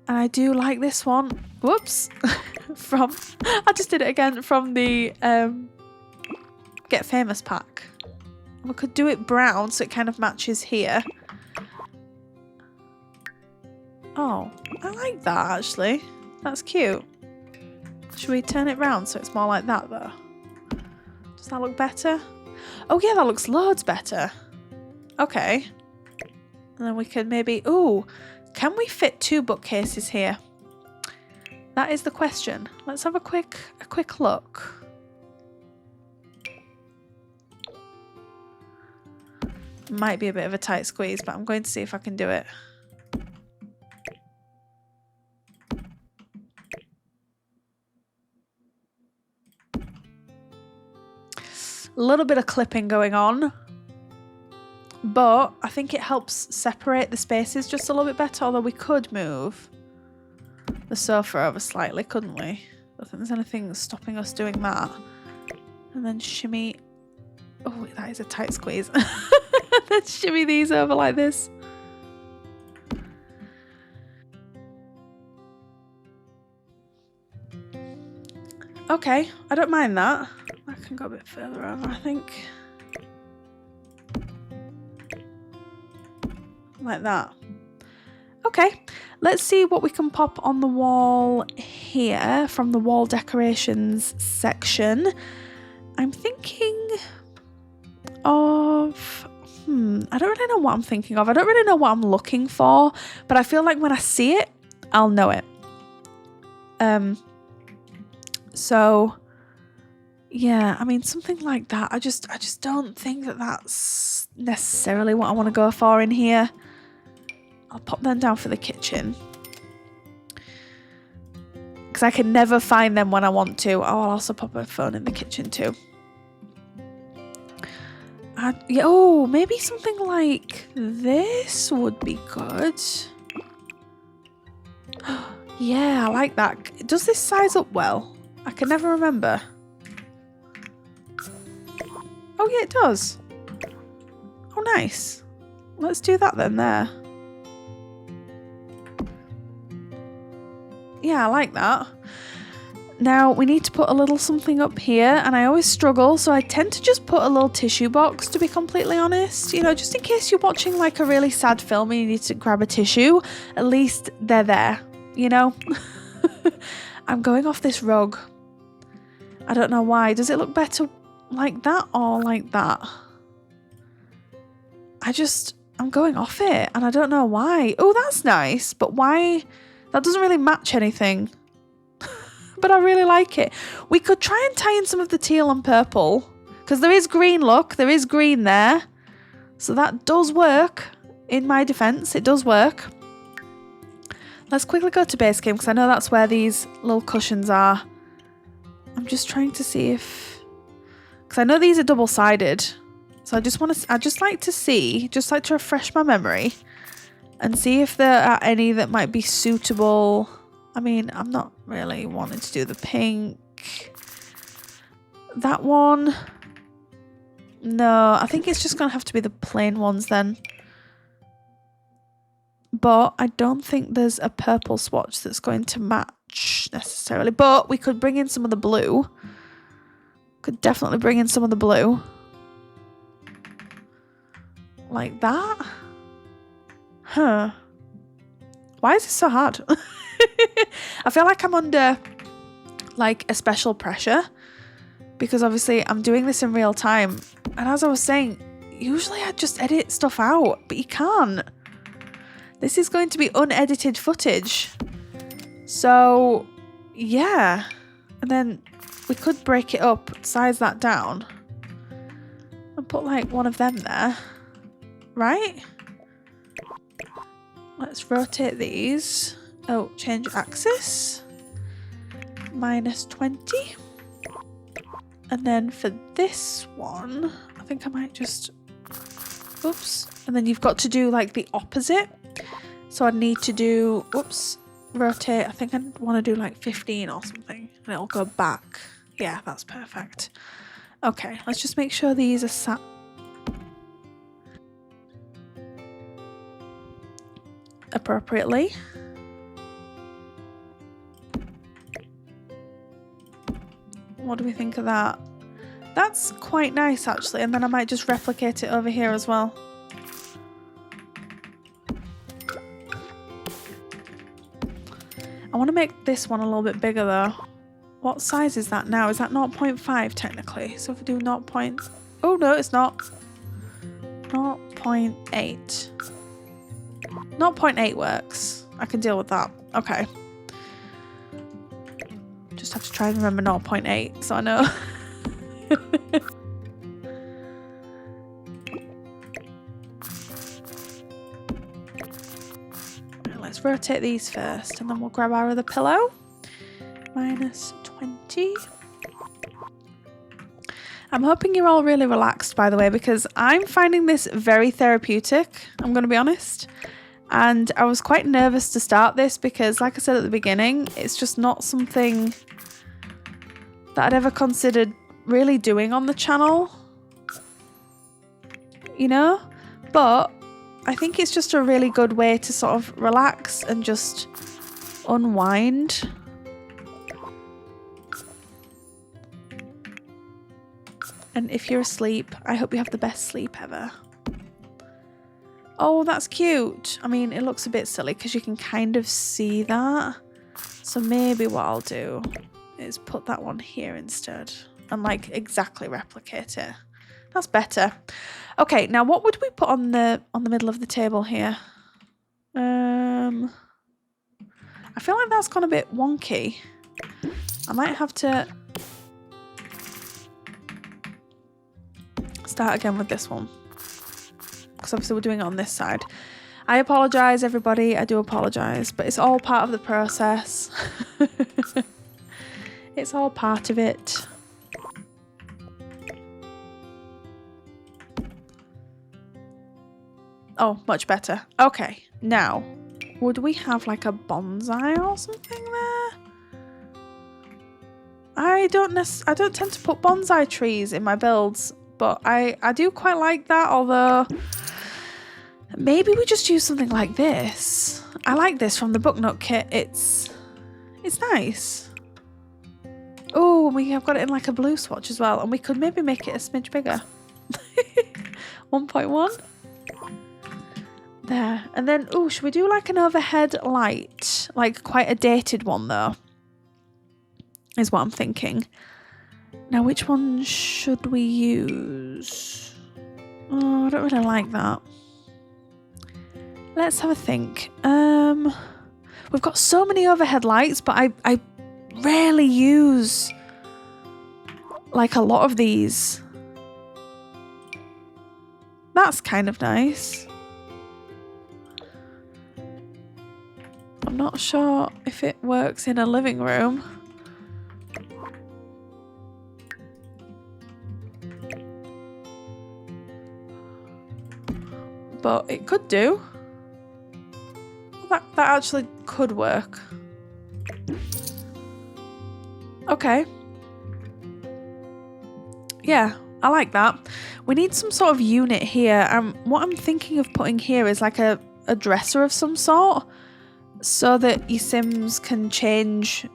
And I do like this one. Whoops. I just did it again from the Get Famous pack. We could do it brown so it kind of matches here. Oh, I like that actually. That's cute. Should we turn it round so it's more like that though? Does that look better? Oh yeah, that looks loads better. Okay. And then we could maybe, ooh, can we fit 2 bookcases here? That is the question. Let's have a quick look. Might be a bit of a tight squeeze, but I'm going to see if I can do it. A little bit of clipping going on. But I think it helps separate the spaces just a little bit better, although we could move the sofa over slightly, couldn't we? I don't think there's anything stopping us doing that. And then shimmy. Oh, that is a tight squeeze. Then shimmy these over like this. Okay, I don't mind that. I can go a bit further over, I think. Like that. Okay, let's see what we can pop on the wall here from the wall decorations section. I'm thinking of I don't really know what I'm thinking of. I don't really know what I'm looking for, but I feel like when I see it, I'll know it. So yeah, I mean something like that. I just don't think that that's necessarily what I want to go for in here. I'll pop them down for the kitchen. Because I can never find them when I want to. Oh, I'll also pop my phone in the kitchen too. Yeah, oh, maybe something like this would be good. Yeah, I like that. Does this size up well? I can never remember. Oh yeah, it does. Oh, nice. Let's do that then there. Yeah, I like that. Now we need to put a little something up here, and I always struggle, so I tend to just put a little tissue box, to be completely honest. You know, just in case you're watching like a really sad film and you need to grab a tissue, at least they're there, you know? I'm going off this rug. I don't know why. Does it look better like that or like that? I'm going off it and I don't know why. Oh, that's nice, but why? That doesn't really match anything. But I really like it. We could try and tie in some of the teal and purple because there is green, look. There is green there. So that does work. In my defense, it does work. Let's quickly go to base game because I know that's where these little cushions are. I'm just trying to see if... because I know these are double-sided. So I just like to refresh my memory and see if there are any that might be suitable. I mean, I'm not really wanting to do the pink. That one. No, I think it's just going to have to be the plain ones then. But I don't think there's a purple swatch that's going to match necessarily. But we could bring in some of the blue. Could definitely bring in some of the blue. Like that? Huh. Why is this so hard? I feel like I'm under like a special pressure because obviously I'm doing this in real time. And as I was saying, usually I just edit stuff out, but you can't. This is going to be unedited footage. So yeah. And then we could break it up, size that down and put like one of them there. Right? Let's rotate these. Oh, change axis. -20. And then for this one, I think I might just... oops. And then you've got to do like the opposite. So I need to do... oops. Rotate. I think I want to do like 15 or something. And it'll go back. Yeah, that's perfect. Okay, let's just make sure these are sat... appropriately. What do we think of that? That's quite nice actually, and then I might just replicate it over here as well. I want to make this one a little bit bigger though. What size is that now? Is that 0.5 technically? So if we do 0. Oh no, it's not. 0.8. 0.8 works. I can deal with that. Okay. Just have to try and remember 0.8 so I know. Right, let's rotate these first and then we'll grab our other pillow. -20. I'm hoping you're all really relaxed, by the way, because I'm finding this very therapeutic, I'm going to be honest. And I was quite nervous to start this because, like I said at the beginning, it's just not something that I'd ever considered really doing on the channel. You know? But I think it's just a really good way to sort of relax and just unwind. And if you're asleep, I hope you have the best sleep ever. Oh, that's cute. I mean, it looks a bit silly because you can kind of see that. So maybe what I'll do is put that one here instead and like exactly replicate it. That's better. Okay, now what would we put on the middle of the table here? I feel like that's gone a bit wonky. I might have to start again with this one. Because obviously we're doing it on this side. I apologise, everybody. I do apologise, but it's all part of the process. It's all part of it. Oh, much better. Okay, now, would we have like a bonsai or something there? I don't tend to put bonsai trees in my builds, but I do quite like that, although maybe we just use something like this. I like this from the Book Nook kit. It's nice. Oh, we have got it in like a blue swatch as well. And we could maybe make it a smidge bigger. 1.1. There. And then, oh, should we do like an overhead light? Like quite a dated one though. Is what I'm thinking. Now, which one should we use? Oh, I don't really like that. Let's have a think. We've got so many overhead lights, but I rarely use like a lot of these. That's kind of nice. I'm not sure if it works in a living room. But it could do. That actually could work. Okay. Yeah, I like that. We need some sort of unit here. What I'm thinking of putting here is like a dresser of some sort, so that your Sims can change,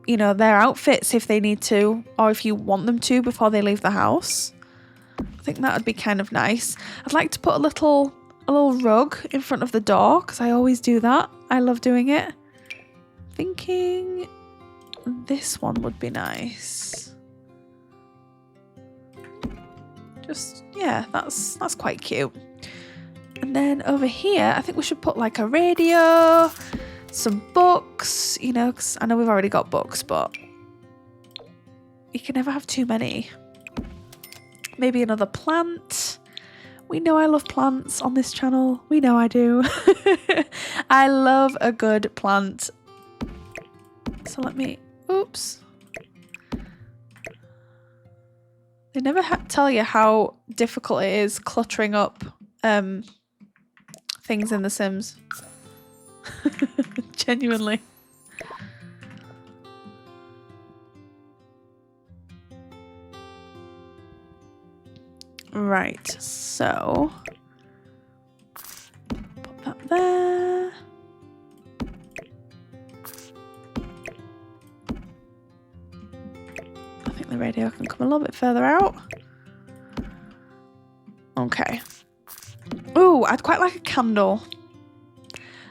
you know, their outfits if they need to, or if you want them to before they leave the house. I think that would be kind of nice. I'd like to put a little rug in front of the door, because I always do that. I love doing it. Thinking this one would be nice. Just, yeah, that's quite cute. And then over here, I think we should put like a radio, some books, you know, because I know we've already got books, but you can never have too many. Maybe another plant. We know I love plants on this channel. We know I do. I love a good plant. So let me, oops. They never tell you how difficult it is cluttering up things in The Sims. Genuinely. Right, so put that there. I think the radio can come a little bit further out. Okay. Ooh, I'd quite like a candle.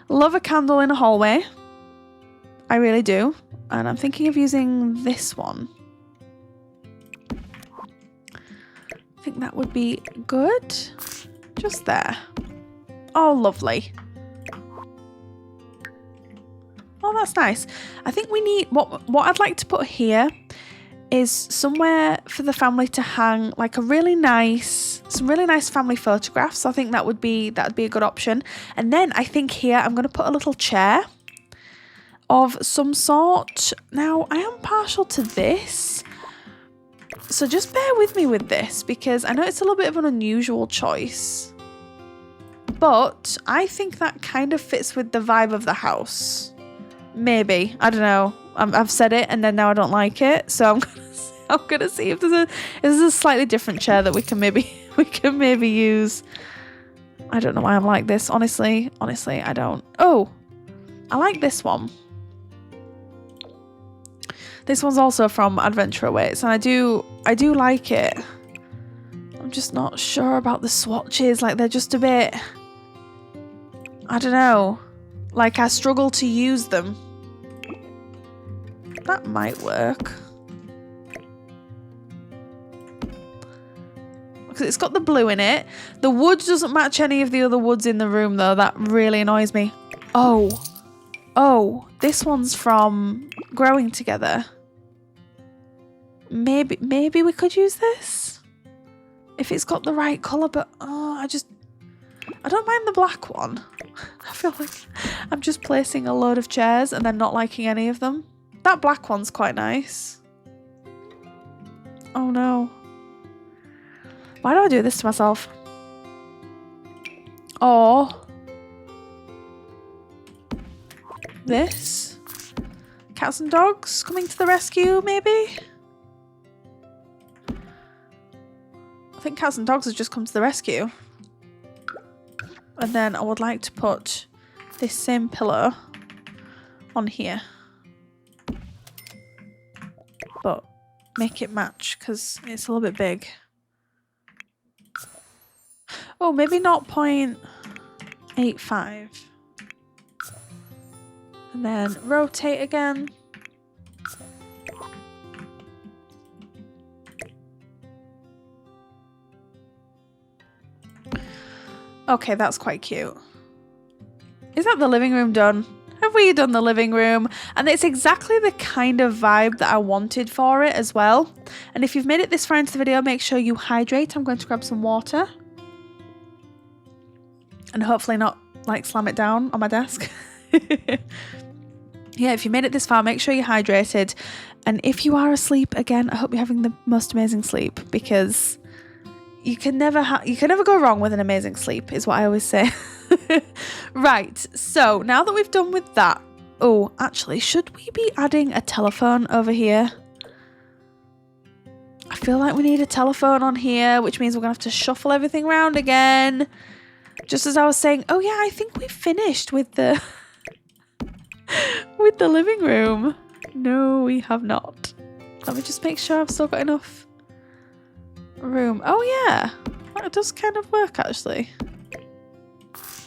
Love a candle in a hallway. I really do. And I'm thinking of using this one. I think that would be good. Just there. Oh, lovely. Oh, that's nice. I think we need, what I'd like to put here is somewhere for the family to hang like some really nice family photographs. So I think that'd be a good option. And then I think here I'm going to put a little chair of some sort. Now, I am partial to this, so just bear with me with this, because I know it's a little bit of an unusual choice, but I think that kind of fits with the vibe of the house. Maybe, I don't know. I've said it and then now I don't like it, so I'm gonna see if there's a slightly different chair that we can maybe use. I don't know why I'm like this. Honestly, I don't. Oh, I like this one. This one's also from Adventure Awaits, and I do like it. I'm just not sure about the swatches. Like, they're just a bit, I don't know. Like, I struggle to use them. That might work. Because it's got the blue in it. The wood doesn't match any of the other woods in the room, though. That really annoys me. Oh, this one's from Growing Together. Maybe we could use this if it's got the right colour, but I don't mind the black one. I feel like I'm just placing a load of chairs and then not liking any of them. That black one's quite nice. Oh no. Why do I do this to myself? Or this. Cats and dogs coming to the rescue, maybe? I think cats and dogs have just come to the rescue. And then I would like to put this same pillow on here. But make it match because it's a little bit big. Oh, maybe 0.85. And then rotate again. Okay, that's quite cute. Is that the living room done? Have we done the living room? And it's exactly the kind of vibe that I wanted for it as well. And if you've made it this far into the video, make sure you hydrate. I'm going to grab some water. And hopefully not like slam it down on my desk. Yeah, if you made it this far, make sure you're hydrated. And if you are asleep, again, I hope you're having the most amazing sleep because you can never go wrong with an amazing sleep, is what I always say. Right, so now that we've done with that, oh, actually, should we be adding a telephone over here? I feel like we need a telephone on here, which means we're gonna have to shuffle everything around again. Just as I was saying, oh yeah, I think we finished with the with the living room. No, we have not. Let me just make sure I've still got enough room. Oh yeah, that does kind of work actually.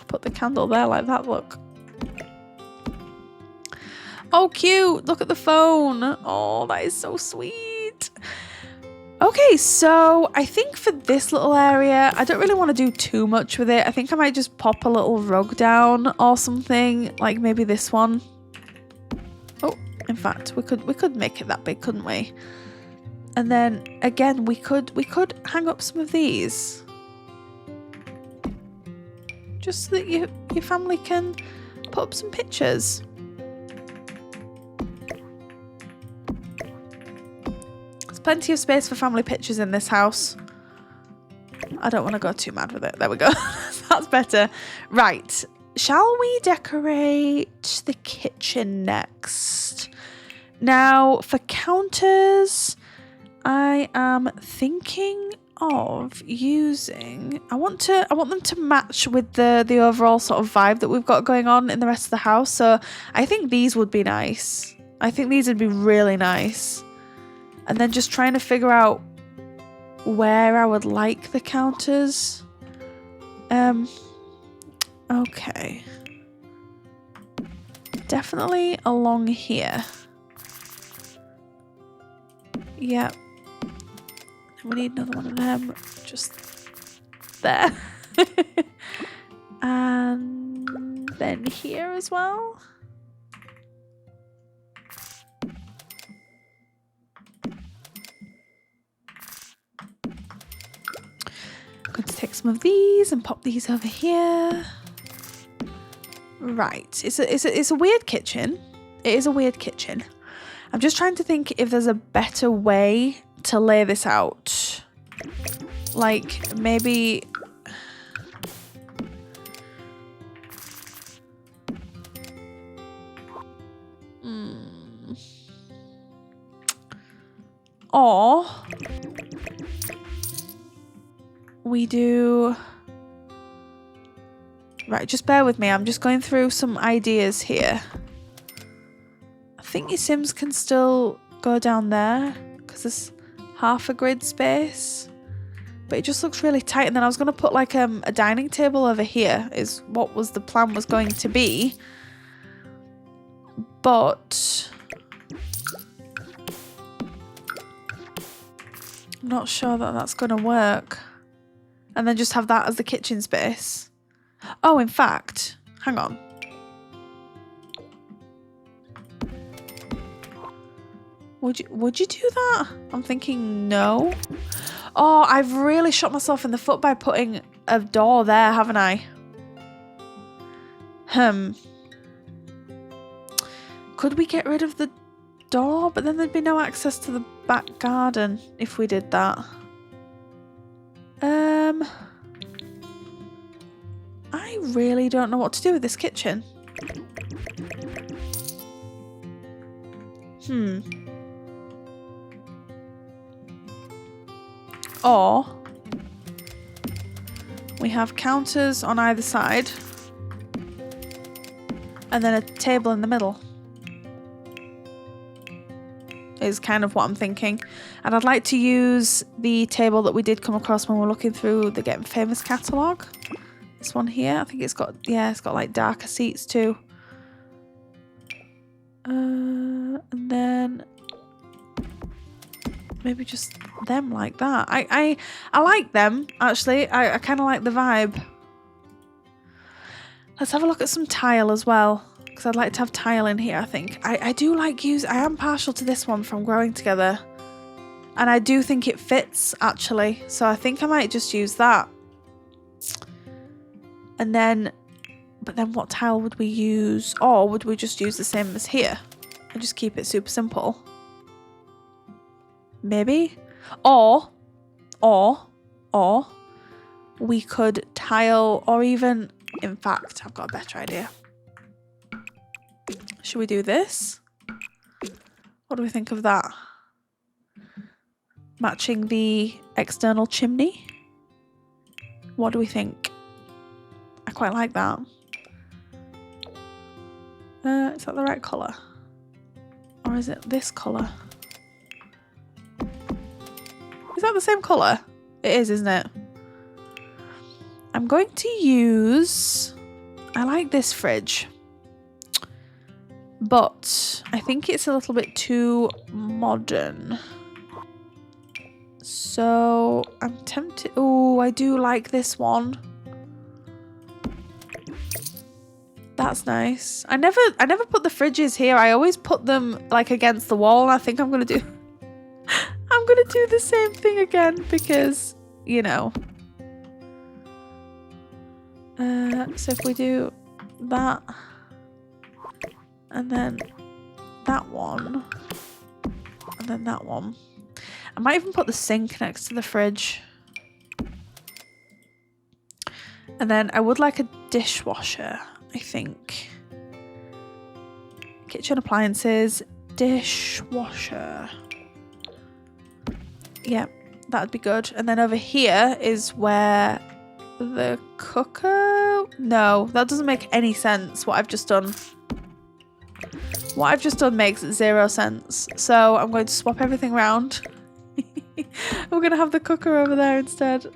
Put the candle there like that, look. Oh cute, look at the phone. Oh, that is so sweet. Okay, so I think for this little area, I don't really want to do too much with it. I think I might just pop a little rug down or something, like maybe this one. Oh, in fact, we could make it that big, couldn't we? And then again, we could hang up some of these. Just so that your family can put up some pictures. There's plenty of space for family pictures in this house. I don't want to go too mad with it. There we go. That's better. Right. Shall we decorate the kitchen next? Now, for counters, I am thinking of using, I want them to match with the overall sort of vibe that we've got going on in the rest of the house. So I think these would be nice. I think these would be really nice. And then just trying to figure out where I would like the counters. Okay. Definitely along here. Yep. We need another one of them just there. And then here as well. I'm going to take some of these and pop these over here. Right. It's a weird kitchen. It is a weird kitchen. I'm just trying to think if there's a better way to lay this out. Like maybe or we do, right, just bear with me, I'm just going through some ideas here. I think your Sims can still go down there because there's half a grid space, but it just looks really tight. And then I was going to put like a dining table over here is what was the plan was going to be, but I'm not sure that that's going to work. And then just have that as the kitchen space. Oh, in fact, hang on. Would you do that? I'm thinking no. Oh, I've really shot myself in the foot by putting a door there, haven't I? Could we get rid of the door? But then there'd be no access to the back garden if we did that. I really don't know what to do with this kitchen. Or we have counters on either side and then a table in the middle. is kind of what I'm thinking. And I'd like to use the table that we did come across when we were looking through the Getting Famous catalogue. This one here, I think it's got, yeah, it's got like darker seats too. And then maybe just them like that. I like them, actually. I kind of like the vibe. Let's have a look at some tile as well, because I'd like to have tile in here, I think. I do like I am partial to this one from Growing Together. And I do think it fits, actually. So I think I might just use that. And then, but then what tile would we use? Or would we just use the same as here? And just keep it super simple? Maybe? Or we could tile, or even, in fact, I've got a better idea. Should we do this? What do we think of that? Matching the external chimney? What do we think? I quite like that. Is that the right colour? Or is it this colour? Is that the same colour? It is, isn't it? I'm going to use... I like this fridge. But I think it's a little bit too modern. So I'm tempted... Oh, I do like this one. That's nice. I never put the fridges here. I always put them like against the wall. And I think I'm gonna do the same thing again because, you know. So if we do that and then that one and then that one. I might even put the sink next to the fridge. And then I would like a dishwasher, I think. Kitchen appliances, dishwasher. Yeah, that'd be good. And then over here is where the cooker... No, that doesn't make any sense, what I've just done. What I've just done makes 0 sense. So I'm going to swap everything around. We're going to have the cooker over there instead.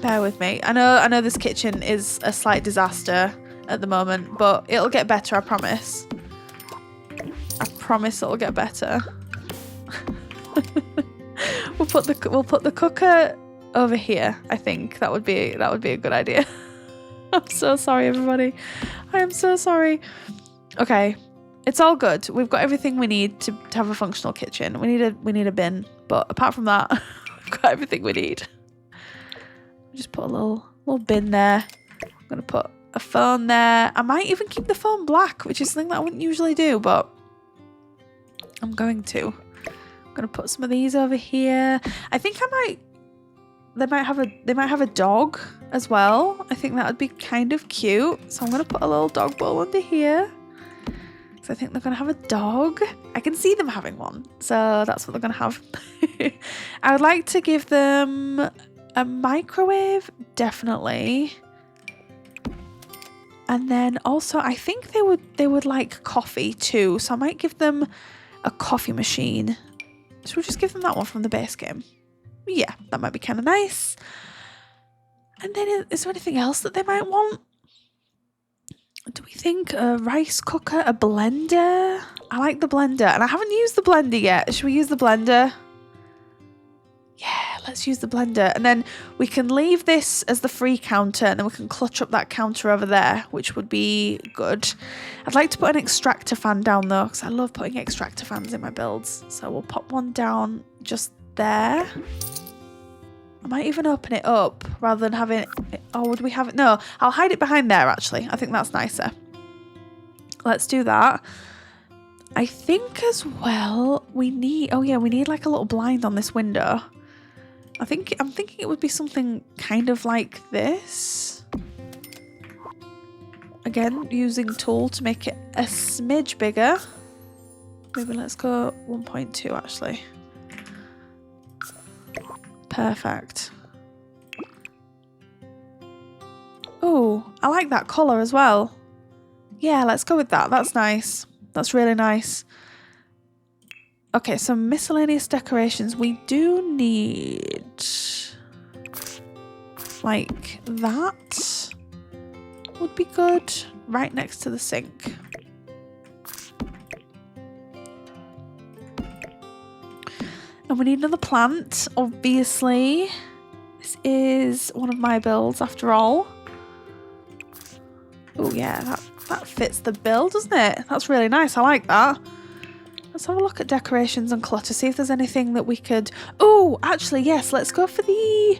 Bear with me. I know this kitchen is a slight disaster at the moment, but it'll get better, I promise. I promise it'll get better. We'll put the cooker over here. I think that would be a good idea. I'm so sorry, everybody. I am so sorry. Okay, it's all good. We've got everything we need to have a functional kitchen. We need a bin, but apart from that, we've got everything we need. Just put a little bin there. I'm gonna put a phone there. I might even keep the phone black, which is something that I wouldn't usually do, but I'm going to. I'm gonna put some of these over here. I think they might have a dog as well. I think that would be kind of cute. So I'm gonna put a little dog bowl under here. So I think they're gonna have a dog. I can see them having one. So that's what they're gonna have. I would like to give them a microwave, definitely. And then also I think they would like coffee too. So I might give them a coffee machine. Should we just give them that one from the base game? Yeah, that might be kind of nice. And then is there anything else that they might want? Do we think a rice cooker, a blender? I like the blender, and I haven't used the blender yet. Should we use the blender? Yeah, let's use the blender. And then we can leave this as the free counter, and then we can clutter up that counter over there, which would be good. I'd like to put an extractor fan down though, because I love putting extractor fans in my builds. So we'll pop one down just there. I might even open it up rather than having it... Oh, would we have it? No, I'll hide it behind there, actually. I think that's nicer. Let's do that. I think as well we need... Oh, yeah, we need like a little blind on this window. I'm thinking it would be something kind of like this. Again, using tool to make it a smidge bigger. Maybe let's go 1.2 actually. Perfect. Oh, I like that colour as well. Yeah, let's go with that. That's nice. That's really nice. Okay, some miscellaneous decorations. We do need like that would be good right next to the sink. And we need another plant, obviously. This is one of my builds after all. Oh yeah, that fits the bill, doesn't it? That's really nice. I like that. Let's have a look at decorations and clutter, see if there's anything that we could... Oh, actually, yes, let's go for the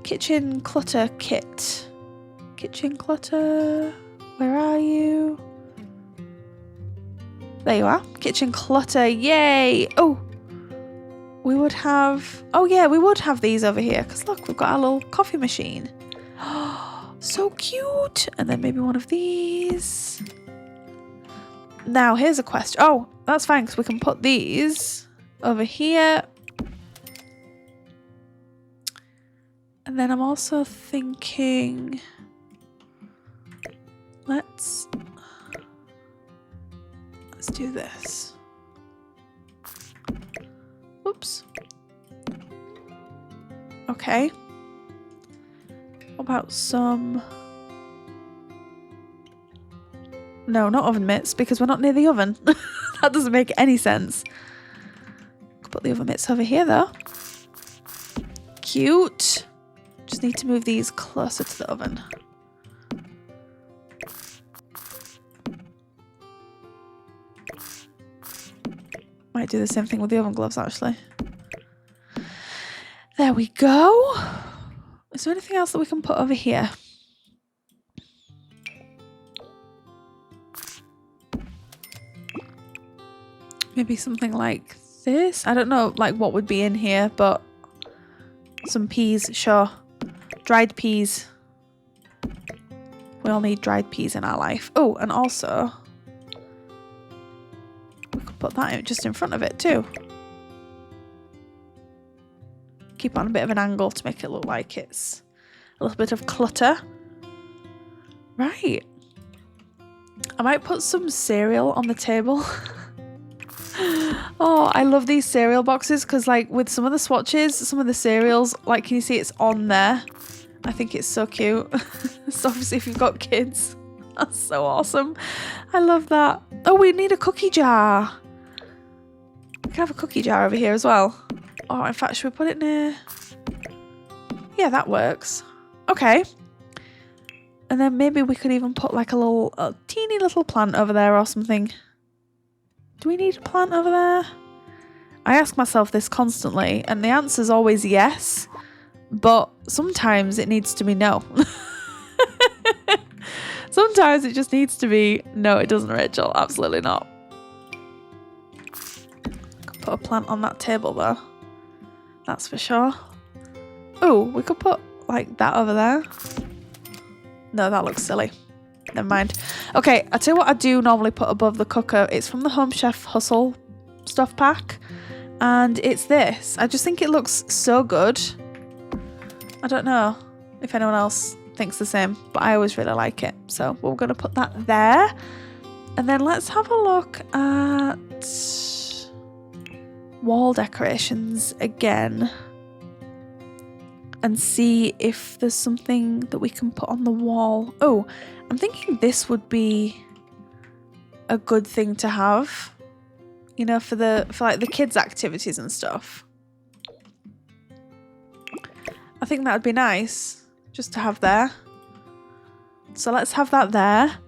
kitchen clutter kit. Kitchen clutter, where are you? There you are. Kitchen clutter, yay! Oh, we would have... Oh yeah, we would have these over here, because look, we've got our little coffee machine. So cute! And then maybe one of these. Now, here's a question. Oh, that's fine, because we can put these over here. And then I'm also thinking... Let's do this. Oops. Okay. What about some... No, not oven mitts, because we're not near the oven. That doesn't make any sense. Put the oven mitts over here, though. Cute. Just need to move these closer to the oven. Might do the same thing with the oven gloves, actually. There we go. Is there anything else that we can put over here? Maybe something like this? I don't know like what would be in here, but some peas, sure. Dried peas. We all need dried peas in our life. Oh, and also we could put that just in front of it too. Keep on a bit of an angle to make it look like it's a little bit of clutter. Right. I might put some cereal on the table. Oh, I love these cereal boxes because like with some of the swatches, some of the cereals, like can you see it's on there? I think it's so cute. So obviously if you've got kids, that's so awesome. I love that. Oh, we need a cookie jar. We can have a cookie jar over here as well. Oh, in fact, should we put it near? Yeah, that works. Okay. And then maybe we could even put like a teeny little plant over there or something. Do we need a plant over there? I ask myself this constantly, and the answer is always yes, but sometimes it needs to be no. Sometimes it just needs to be no, it doesn't, Rachel. Absolutely not. Could put a plant on that table though. That's for sure. Oh, we could put like that over there. No, that looks silly. Never mind. Okay, I'll tell you what I do normally put above the cooker. It's from the Home Chef Hustle stuff pack. And it's this. I just think it looks so good. I don't know if anyone else thinks the same, but I always really like it. So we're going to put that there. And then let's have a look at wall decorations again. And see if there's something that we can put on the wall. Oh, I'm thinking this would be a good thing to have, you know, for like the kids' activities and stuff. I think that would be nice just to have there. So let's have that there.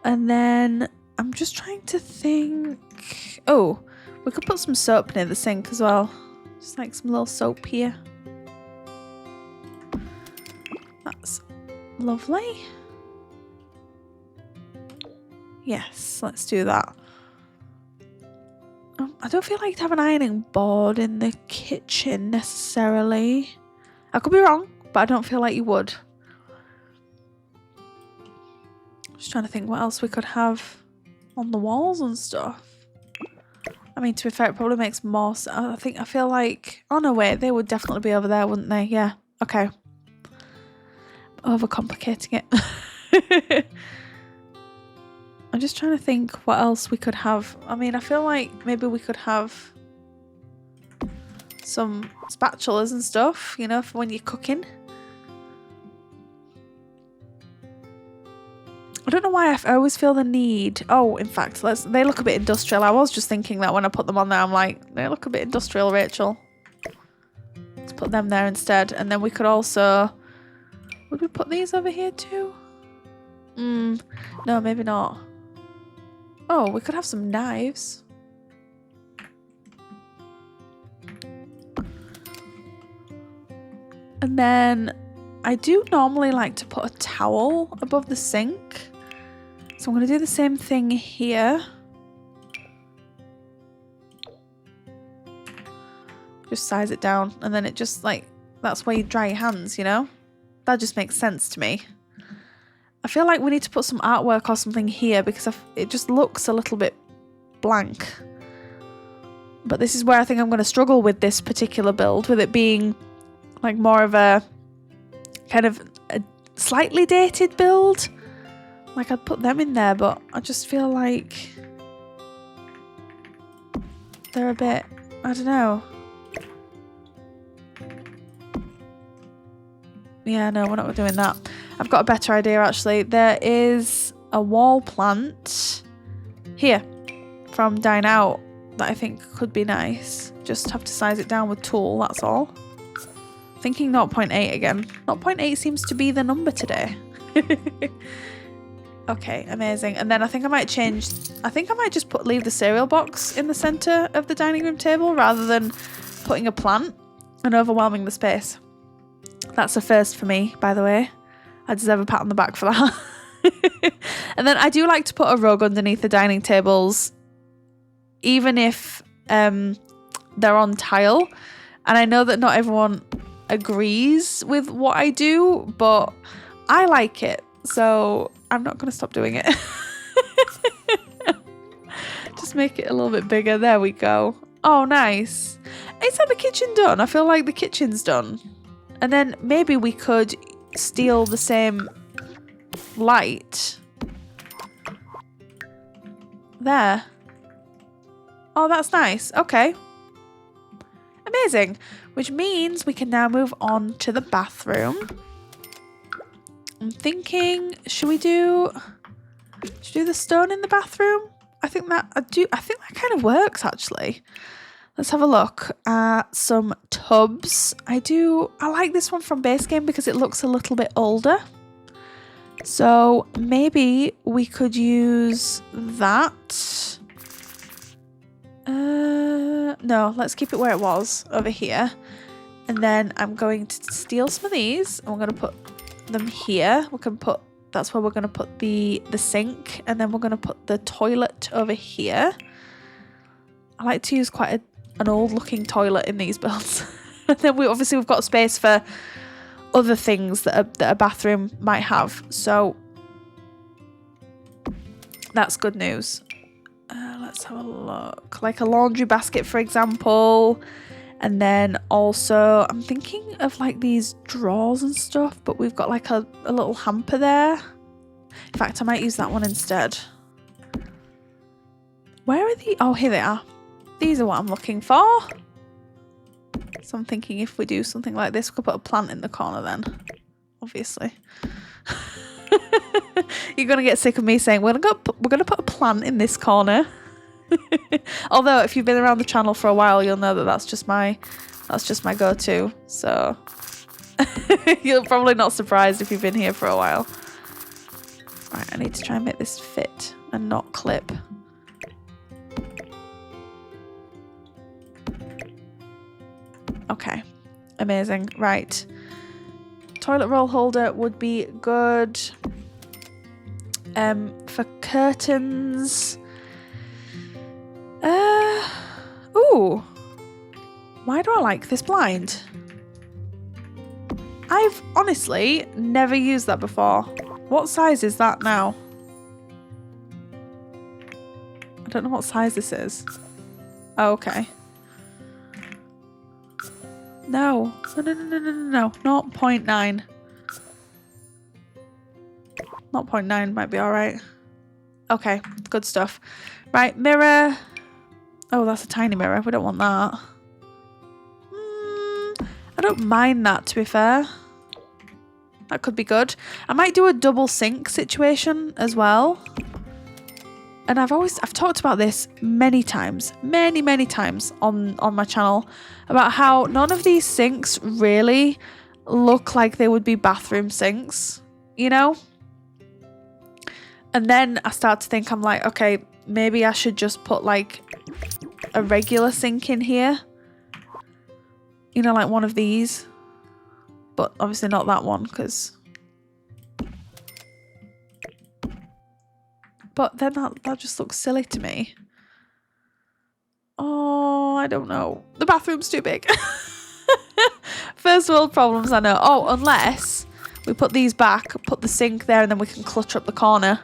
And then I'm just trying to think. Oh, we could put some soap near the sink as well. Just like some little soap here. That's lovely. Yes, let's do that. I don't feel like to have an ironing board in the kitchen necessarily. I could be wrong, but I don't feel like you would. Just trying to think what else we could have on the walls and stuff. I mean, to be fair, it probably makes more sense. I feel like... Oh, no, wait. They would definitely be over there, wouldn't they? Yeah. Okay. Overcomplicating it. I'm just trying to think what else we could have. I mean, I feel like maybe we could have some spatulas and stuff, you know, for when you're cooking. I don't know why I always feel the need. Oh, in fact, they look a bit industrial. I was just thinking that when I put them on there, I'm like, they look a bit industrial, Rachel. Let's put them there instead. And then we could also... Would we put these over here too? No, maybe not. Oh, we could have some knives. And then I do normally like to put a towel above the sink. So I'm going to do the same thing here. Just size it down and then it just like, that's where you dry your hands, you know? That just makes sense to me. I feel like we need to put some artwork or something here because it just looks a little bit blank. But this is where I think I'm going to struggle with this particular build, with it being like more of a kind of a slightly dated build. Like I'd put them in there, but I just feel like they're a bit, I don't know. Yeah, no, we're not doing that. I've got a better idea actually. There is a wall plant here from Dine Out that I think could be nice. Just have to size it down with tool, that's all. Thinking 0.8 again. 0.8 seems to be the number today. Okay, amazing. And then I think I might change... I think I might just leave the cereal box in the centre of the dining room table rather than putting a plant and overwhelming the space. That's a first for me, by the way. I deserve a pat on the back for that. And then I do like to put a rug underneath the dining tables, even if they're on tile. And I know that not everyone agrees with what I do, but I like it. So I'm not going to stop doing it. Just make it a little bit bigger. There we go. Oh, nice. Is that the kitchen done? I feel like the kitchen's done. And then maybe we could steal the same light. There. Oh, that's nice. Okay. Amazing. Which means we can now move on to the bathroom. I'm thinking, should we do the stone in the bathroom? I think that kind of works actually. Let's have a look at some tubs. I like this one from base game because it looks a little bit older. So maybe we could use that. No, let's keep it where it was over here. And then I'm going to steal some of these and we're going to put them here. That's where we're going to put the sink, and then we're going to put the toilet over here. I like to use quite an old looking toilet in these builds. And then we've got space for other things that a bathroom might have. So that's good news. Let's have a look. Like a laundry basket, for example. And then also I'm thinking of like these drawers and stuff, but we've got like a little hamper there. In fact, I might use that one instead. Where are the... Oh, here they are. These are what I'm looking for. So I'm thinking if we do something like this, we could put a plant in the corner then. Obviously. You're going to get sick of me saying, we're going to put a plant in this corner. Although if you've been around the channel for a while, you'll know that that's just my go-to. So you're probably not surprised if you've been here for a while. Right, I need to try and make this fit and not clip. Okay, amazing. Right, toilet roll holder would be good. For curtains. Ooh. Why do I like this blind? I've honestly never used that before. What size is that now? I don't know what size this is. Oh, okay. No. No. 0.9. 0.9 might be alright. Okay, good stuff. Right, mirror. Oh, that's a tiny mirror. We don't want that. I don't mind that, to be fair. That could be good. I might do a double sink situation as well. And I've talked about this many times, many times on my channel about how none of these sinks really look like they would be bathroom sinks, you know? And then I start to think, I'm like, okay, maybe I should just put like a regular sink in here. You know, like one of these. But obviously not that one, because... But then that just looks silly to me. Oh, I don't know. The bathroom's too big. First world problems, I know. Oh, unless we put these back, put the sink there, and then we can clutter up the corner.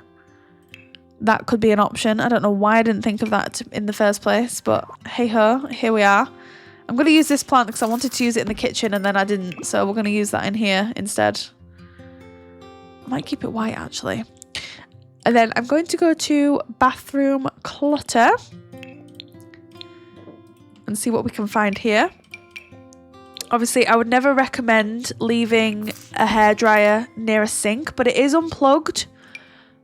That could be an option. I don't know why I didn't think of that in the first place, but hey ho, here we are. I'm going to use this plant because I wanted to use it in the kitchen and then I didn't, so we're going to use that in here instead. I might keep it white actually. And then I'm going to go to bathroom clutter and see what we can find here. Obviously, I would never recommend leaving a hairdryer near a sink, but it is unplugged,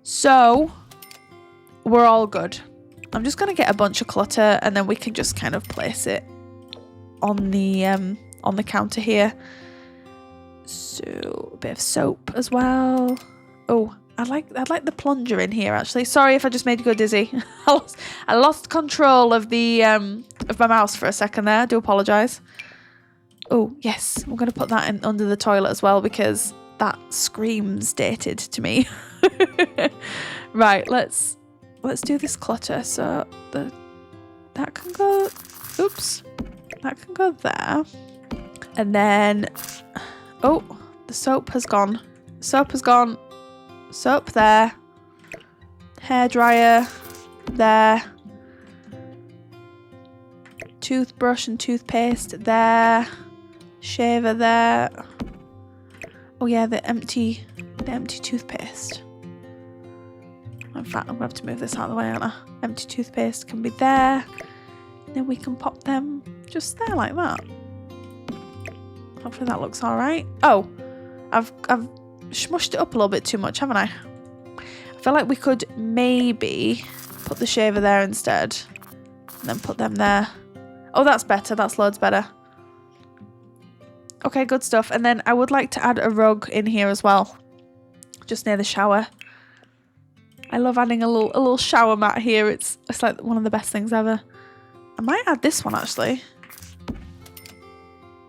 so we're all good. I'm just going to get a bunch of clutter and then we can just kind of place it on the counter here. So a bit of soap as well. Oh, I'd like the plunger in here actually. Sorry if I just made you go dizzy. I lost control of the of my mouse for a second there. I do apologise. Oh yes, we're gonna put that in under the toilet as well because that screams dated to me. Right, let's do this clutter. So that can go. Oops, that can go there, and then oh, the soap has gone. Soap has gone. Soap there. Hairdryer there. Toothbrush and toothpaste there. Shaver there. Oh yeah, the empty toothpaste. In fact, I'm going to have to move this out of the way, aren't I? Empty toothpaste can be there. Then we can pop them just there like that. Hopefully that looks alright. Oh, I've smushed it up a little bit too much, haven't I? I feel like we could maybe put the shaver there instead. And then put them there. Oh, that's better. That's loads better. Okay, good stuff. And then I would like to add a rug in here as well. Just near the shower. I love adding a little shower mat here. It's like one of the best things ever. I might add this one actually.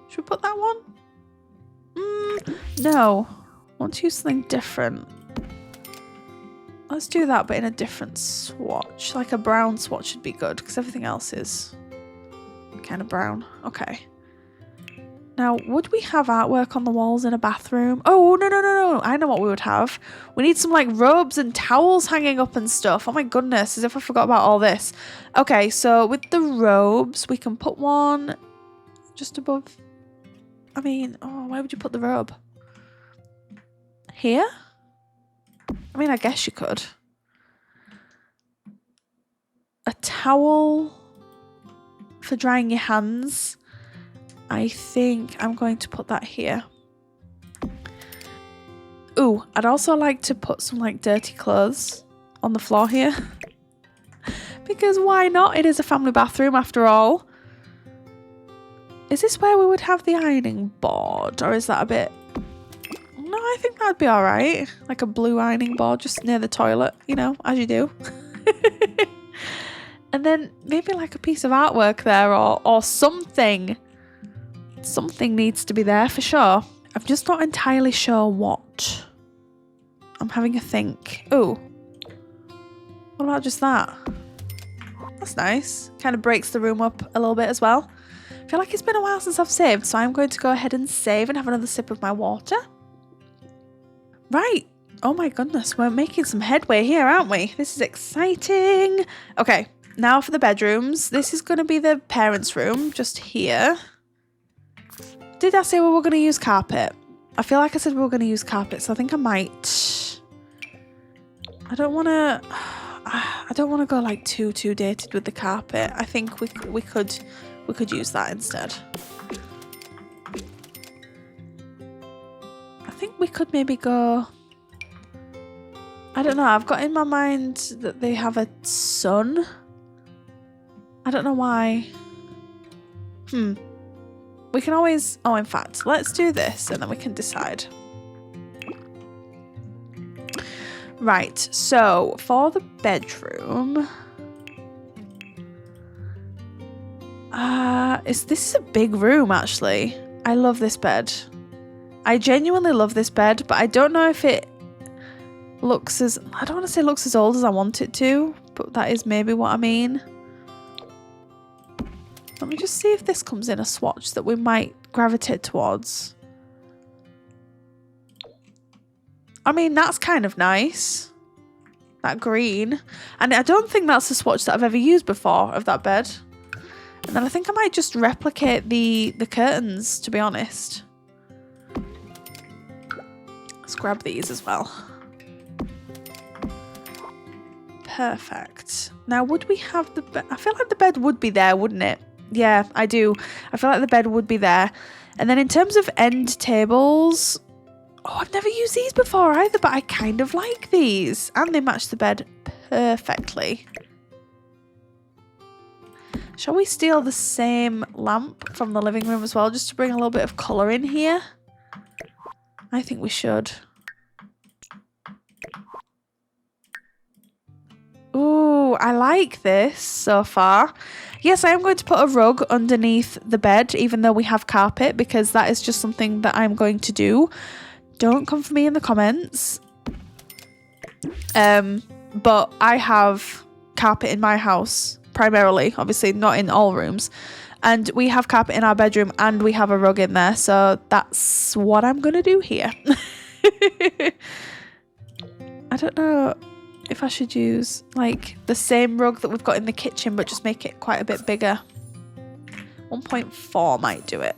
Should we put that one? No. I want to use something different. Let's do that, but in a different swatch. Like a brown swatch would be good, because everything else is kind of brown. Okay. Now, would we have artwork on the walls in a bathroom? Oh, no. I know what we would have. We need some, like, robes and towels hanging up and stuff. Oh, my goodness. As if I forgot about all this. Okay, so with the robes, we can put one just above... I mean, oh, where would you put the robe? Here? I mean, I guess you could. A towel for drying your hands. I think I'm going to put that here. Ooh, I'd also like to put some like dirty clothes on the floor here. Because why not? It is a family bathroom after all. Is this where we would have the ironing board? Or is that a bit... No, I think that'd be alright. Like a blue ironing board just near the toilet, you know, as you do. And then maybe like a piece of artwork there or something. Something needs to be there for sure. I'm just not entirely sure what. I'm having a think. Ooh. What about just that? That's nice. Kind of breaks the room up a little bit as well. I feel like it's been a while since I've saved, so I'm going to go ahead and save and have another sip of my water. Right. Oh my goodness, we're making some headway here, aren't we? This is exciting. Okay, now for the bedrooms. This is going to be the parents' room, just here. Did I say we were going to use carpet? I feel like I said we were going to use carpet, so I think I might. I don't want to... I don't want to go like too dated with the carpet. I think we could use that instead. I think we could maybe go, I don't know, I've got in my mind that they have a sun. I don't know why. We can always, oh, in fact, let's do this and then we can decide. Right, so for the bedroom, this is a big room actually. I love this bed. I genuinely love this bed, but I don't know if it looks as, I don't want to say looks as old as I want it to, but that is maybe what I mean. Let me just see if this comes in a swatch that we might gravitate towards. I mean, that's kind of nice. That green. And I don't think that's a swatch that I've ever used before of that bed. And then I think I might just replicate the curtains, to be honest. Let's grab these as well. Perfect. Now, would we have the bed? I feel like the bed would be there, wouldn't it? Yeah, I do. I feel like the bed would be there. And then in terms of end tables, oh, I've never used these before either, but I kind of like these. And they match the bed perfectly. Shall we steal the same lamp from the living room as well, just to bring a little bit of colour in here? I think we should. Ooh, I like this so far. Yes, I am going to put a rug underneath the bed, even though we have carpet, because that is just something that I'm going to do. Don't come for me in the comments. But I have carpet in my house, primarily, obviously not in all rooms. And we have carpet in our bedroom and we have a rug in there. So that's what I'm going to do here. I don't know if I should use like the same rug that we've got in the kitchen, but just make it quite a bit bigger. 1.4 might do it.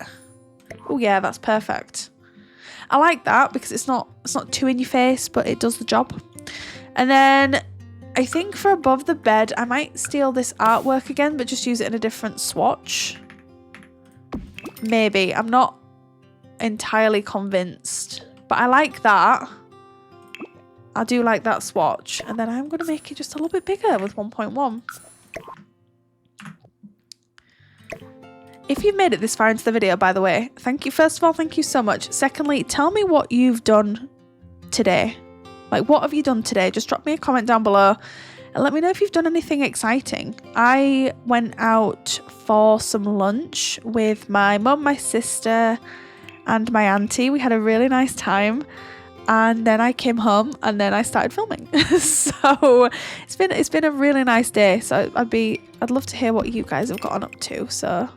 Oh yeah, that's perfect. I like that because it's not too in your face, but it does the job. And then I think for above the bed, I might steal this artwork again, but just use it in a different swatch. Maybe. I'm not entirely convinced, but I like that. I do like that swatch. And then I'm going to make it just a little bit bigger with 1.1. If you've made it this far into the video, by the way, thank you. First of all, thank you so much. Secondly, tell me what you've done today. Like, what have you done today? Just drop me a comment down below and let me know if you've done anything exciting. I went out for some lunch with my mum, my sister, and my auntie. We had a really nice time. And then I came home and then I started filming. So it's been a really nice day. So I'd love to hear what you guys have gotten up to. So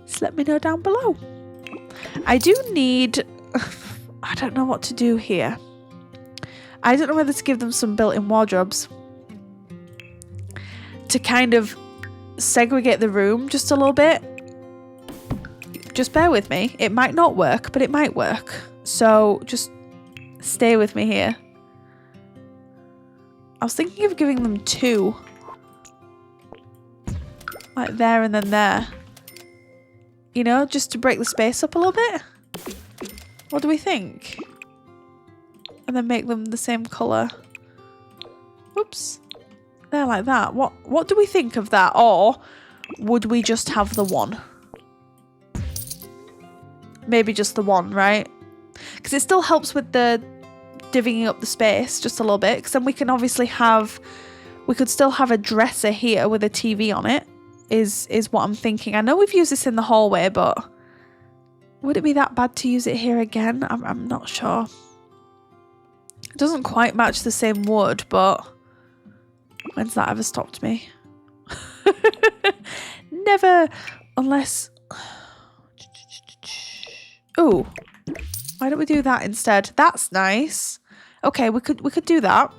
just let me know down below. I do need, I don't know what to do here. I don't know whether to give them some built-in wardrobes to kind of segregate the room just a little bit. Just bear with me. It might not work, but it might work. So just stay with me here. I was thinking of giving them 2. Like there and then there. You know, just to break the space up a little bit. What do we think? And then make them the same colour. Oops. There, like that. What do we think of that? Or would we just have the one? Maybe just the one, right? Because it still helps with the divvying up the space just a little bit. Because then we can obviously have... We could still have a dresser here with a TV on it. Is what I'm thinking. I know we've used this in the hallway, but... Would it be that bad to use it here again? I'm not sure. It doesn't quite match the same wood, but... When's that ever stopped me? Never. Unless... Ooh. Why don't we do that instead? That's nice. Okay, we could do that.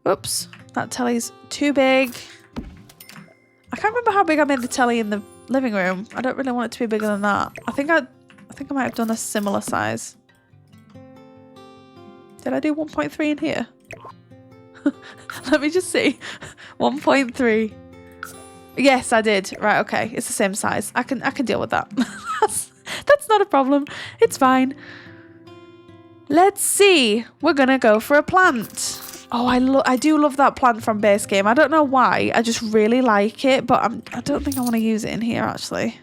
Oops. That telly's too big. I can't remember how big I made the telly in the living room. I don't really want it to be bigger than that. I think I might have done a similar size. Did I do 1.3 in here? Let me just see. 1.3. Yes, I did. Right, okay. It's the same size. I can deal with that. That's not a problem. It's fine. Let's see. We're gonna go for a plant. Oh, I do love that plant from base game. I don't know why. I just really like it, but I don't think I want to use it in here actually.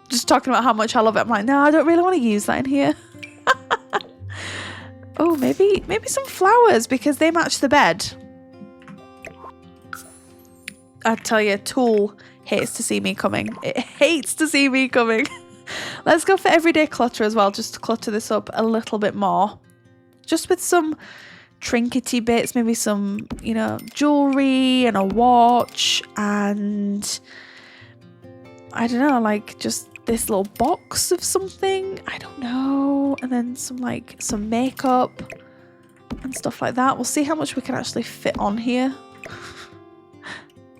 Just talking about how much I love it. I'm like, no, I don't really want to use that in here. Oh, maybe some flowers because they match the bed. I tell you, Tool hates to see me coming. It hates to see me coming. Let's go for everyday clutter as well, just to clutter this up a little bit more. Just with some trinkety bits, maybe some, you know, jewelry and a watch and I don't know, like just this little box of something. I don't know. And then some makeup and stuff like that. We'll see how much we can actually fit on here.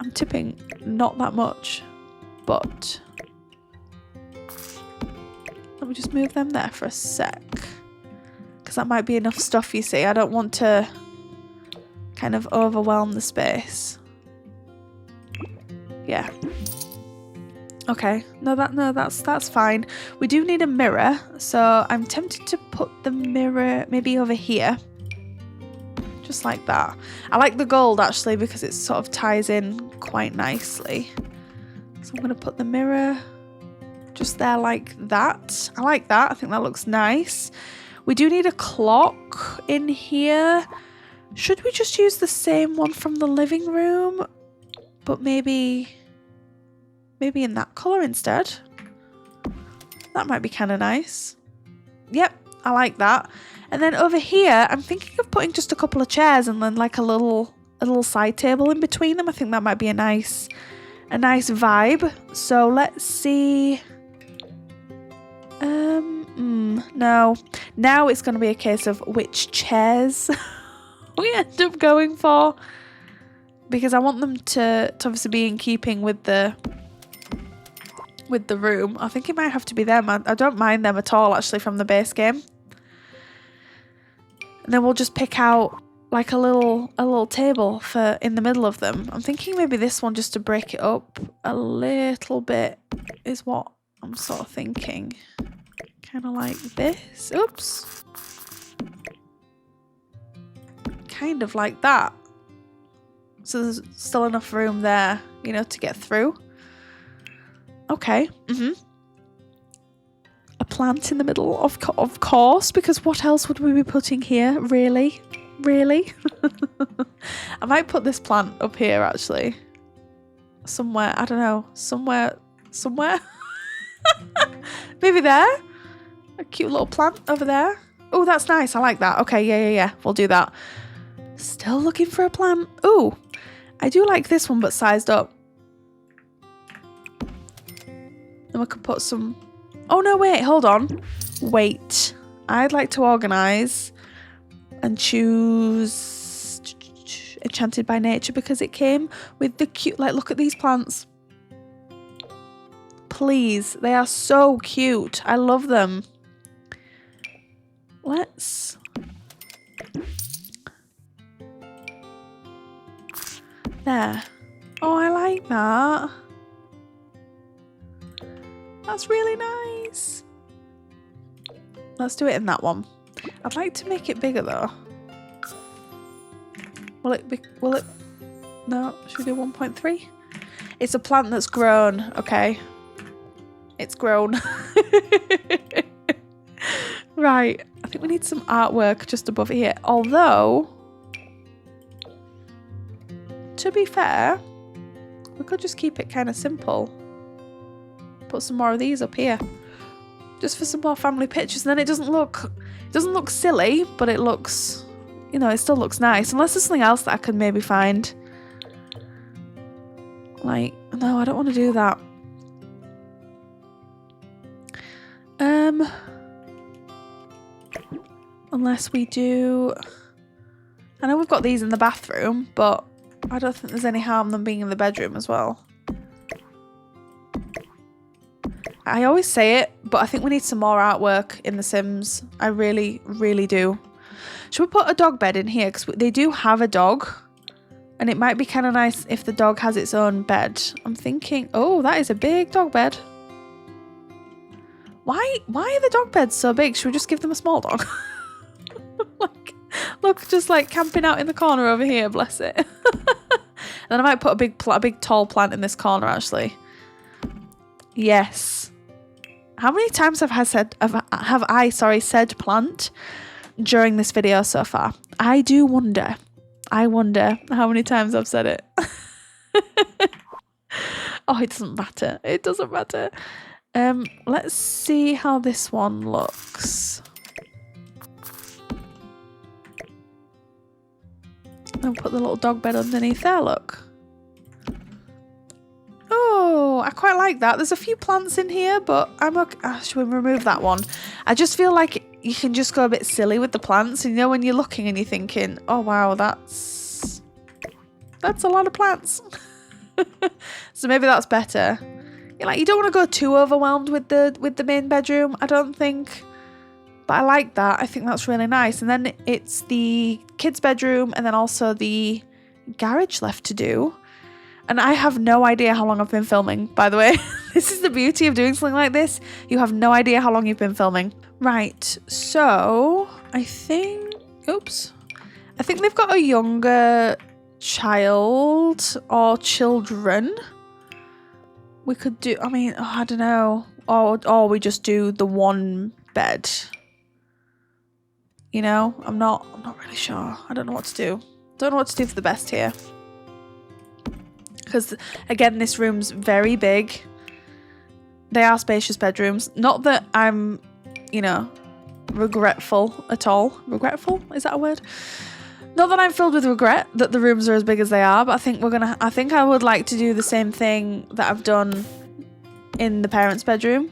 I'm tipping not that much, but let me just move them there for a sec. Because that might be enough stuff, you see. I don't want to kind of overwhelm the space. Yeah. Okay. No, that's fine. We do need a mirror, so I'm tempted to put the mirror maybe over here. Just like that. I like the gold actually because it sort of ties in quite nicely. So I'm going to put the mirror just there like that. I like that. I think that looks nice. We do need a clock in here. Should we just use the same one from the living room? But maybe in that colour instead. That might be kind of nice. Yep, I like that. And then over here, I'm thinking of putting just a couple of chairs and then like a little side table in between them. I think that might be a nice vibe. So let's see. No. Now it's going to be a case of which chairs we end up going for. Because I want them to obviously be in keeping with the room. I think it might have to be them. I don't mind them at all actually from the base game. And then we'll just pick out like a little table for in the middle of them. I'm thinking maybe this one just to break it up a little bit is what I'm sort of thinking. Kind of like this. Oops. Kind of like that. So there's still enough room there, you know, to get through. Okay. A plant in the middle, of course, because what else would we be putting here? Really? I might put this plant up here, actually. Somewhere, I don't know. Somewhere. Maybe there? A cute little plant over there. Oh, that's nice. I like that. Okay, yeah. We'll do that. Still looking for a plant. Oh, I do like this one, but sized up. Then we could put some... Oh, no, wait, hold on. Wait. I'd like to organise and choose Enchanted by Nature because it came with the cute... Like, look at these plants. Please. They are so cute. I love them. Let's... There. Oh, I like that. That's really nice. Let's do it in that one. I'd like to make it bigger though. Will it? No, should we do 1.3? It's a plant that's grown, okay. It's grown. Right, I think we need some artwork just above here. Although, to be fair, we could just keep it kind of simple. Put some more of these up here. Just for some more family pictures. And then it doesn't look silly, but it looks, you know, it still looks nice. Unless there's something else that I could maybe find. Like, no, I don't want to do that. Unless we do... I know we've got these in the bathroom, but I don't think there's any harm them being in the bedroom as well. I always say it, but I think we need some more artwork in The Sims. I really, really do. Should we put a dog bed in here? Because they do have a dog. And it might be kind of nice if the dog has its own bed. I'm thinking, oh, that is a big dog bed. Why are the dog beds so big? Should we just give them a small dog? Like, look, just like camping out in the corner over here, bless it. And then I might put a big tall plant in this corner, actually. Yes. How many times have I said plant during this video so far? I do wonder. I wonder how many times I've said it. Oh, it doesn't matter. It doesn't matter. Let's see how this one looks. I'll put the little dog bed underneath there, look. Oh, I quite like that. There's a few plants in here, but I'm okay. Should we remove that one? I just feel like you can just go a bit silly with the plants. You know, when you're looking and you're thinking, oh, wow, that's a lot of plants. So maybe that's better. You don't want to go too overwhelmed with the main bedroom, I don't think. But I like that. I think that's really nice. And then it's the kids' bedroom and then also the garage left to do. And I have no idea how long I've been filming, by the way. This is the beauty of doing something like this. You have no idea how long you've been filming. Right, so I think... Oops. I think they've got a younger child or children. We could do... I mean, I don't know. Or we just do the one bed. You know, I'm not really sure. I don't know what to do. Don't know what to do for the best here. Because, again, this room's very big. They are spacious bedrooms. Not that I'm, you know, regretful at all. Regretful? Is that a word? Not that I'm filled with regret that the rooms are as big as they are, but I think I would like to do the same thing that I've done in the parents' bedroom.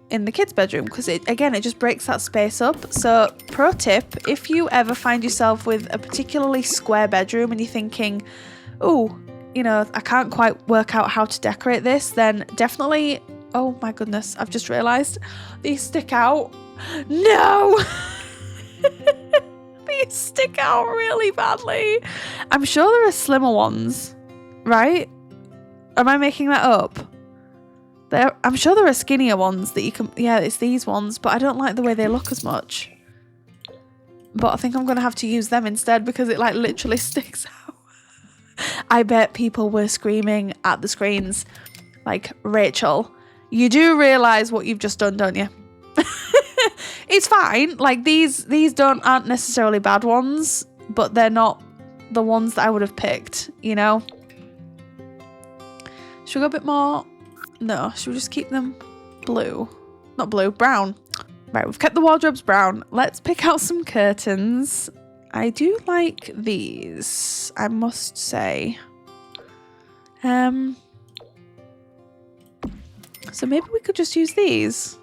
In the kids' bedroom, because it just breaks that space up. So pro tip, if you ever find yourself with a particularly square bedroom and you're thinking, oh, you know, I can't quite work out how to decorate this, then definitely, oh my goodness, I've just realised these stick out. No! These stick out really badly. I'm sure there are slimmer ones, right? Am I making that up? I'm sure there are skinnier ones that you can... Yeah, it's these ones, but I don't like the way they look as much. But I think I'm going to have to use them instead because it, like, literally sticks out. I bet people were screaming at the screens, like, Rachel, you do realise what you've just done, don't you? It's fine. Like, these aren't necessarily bad ones, but they're not the ones that I would have picked, you know? Should we go a bit more... No, should we just keep them blue? Not blue, brown. Right, we've kept the wardrobes brown. Let's pick out some curtains. I do like these, I must say. So maybe we could just use these.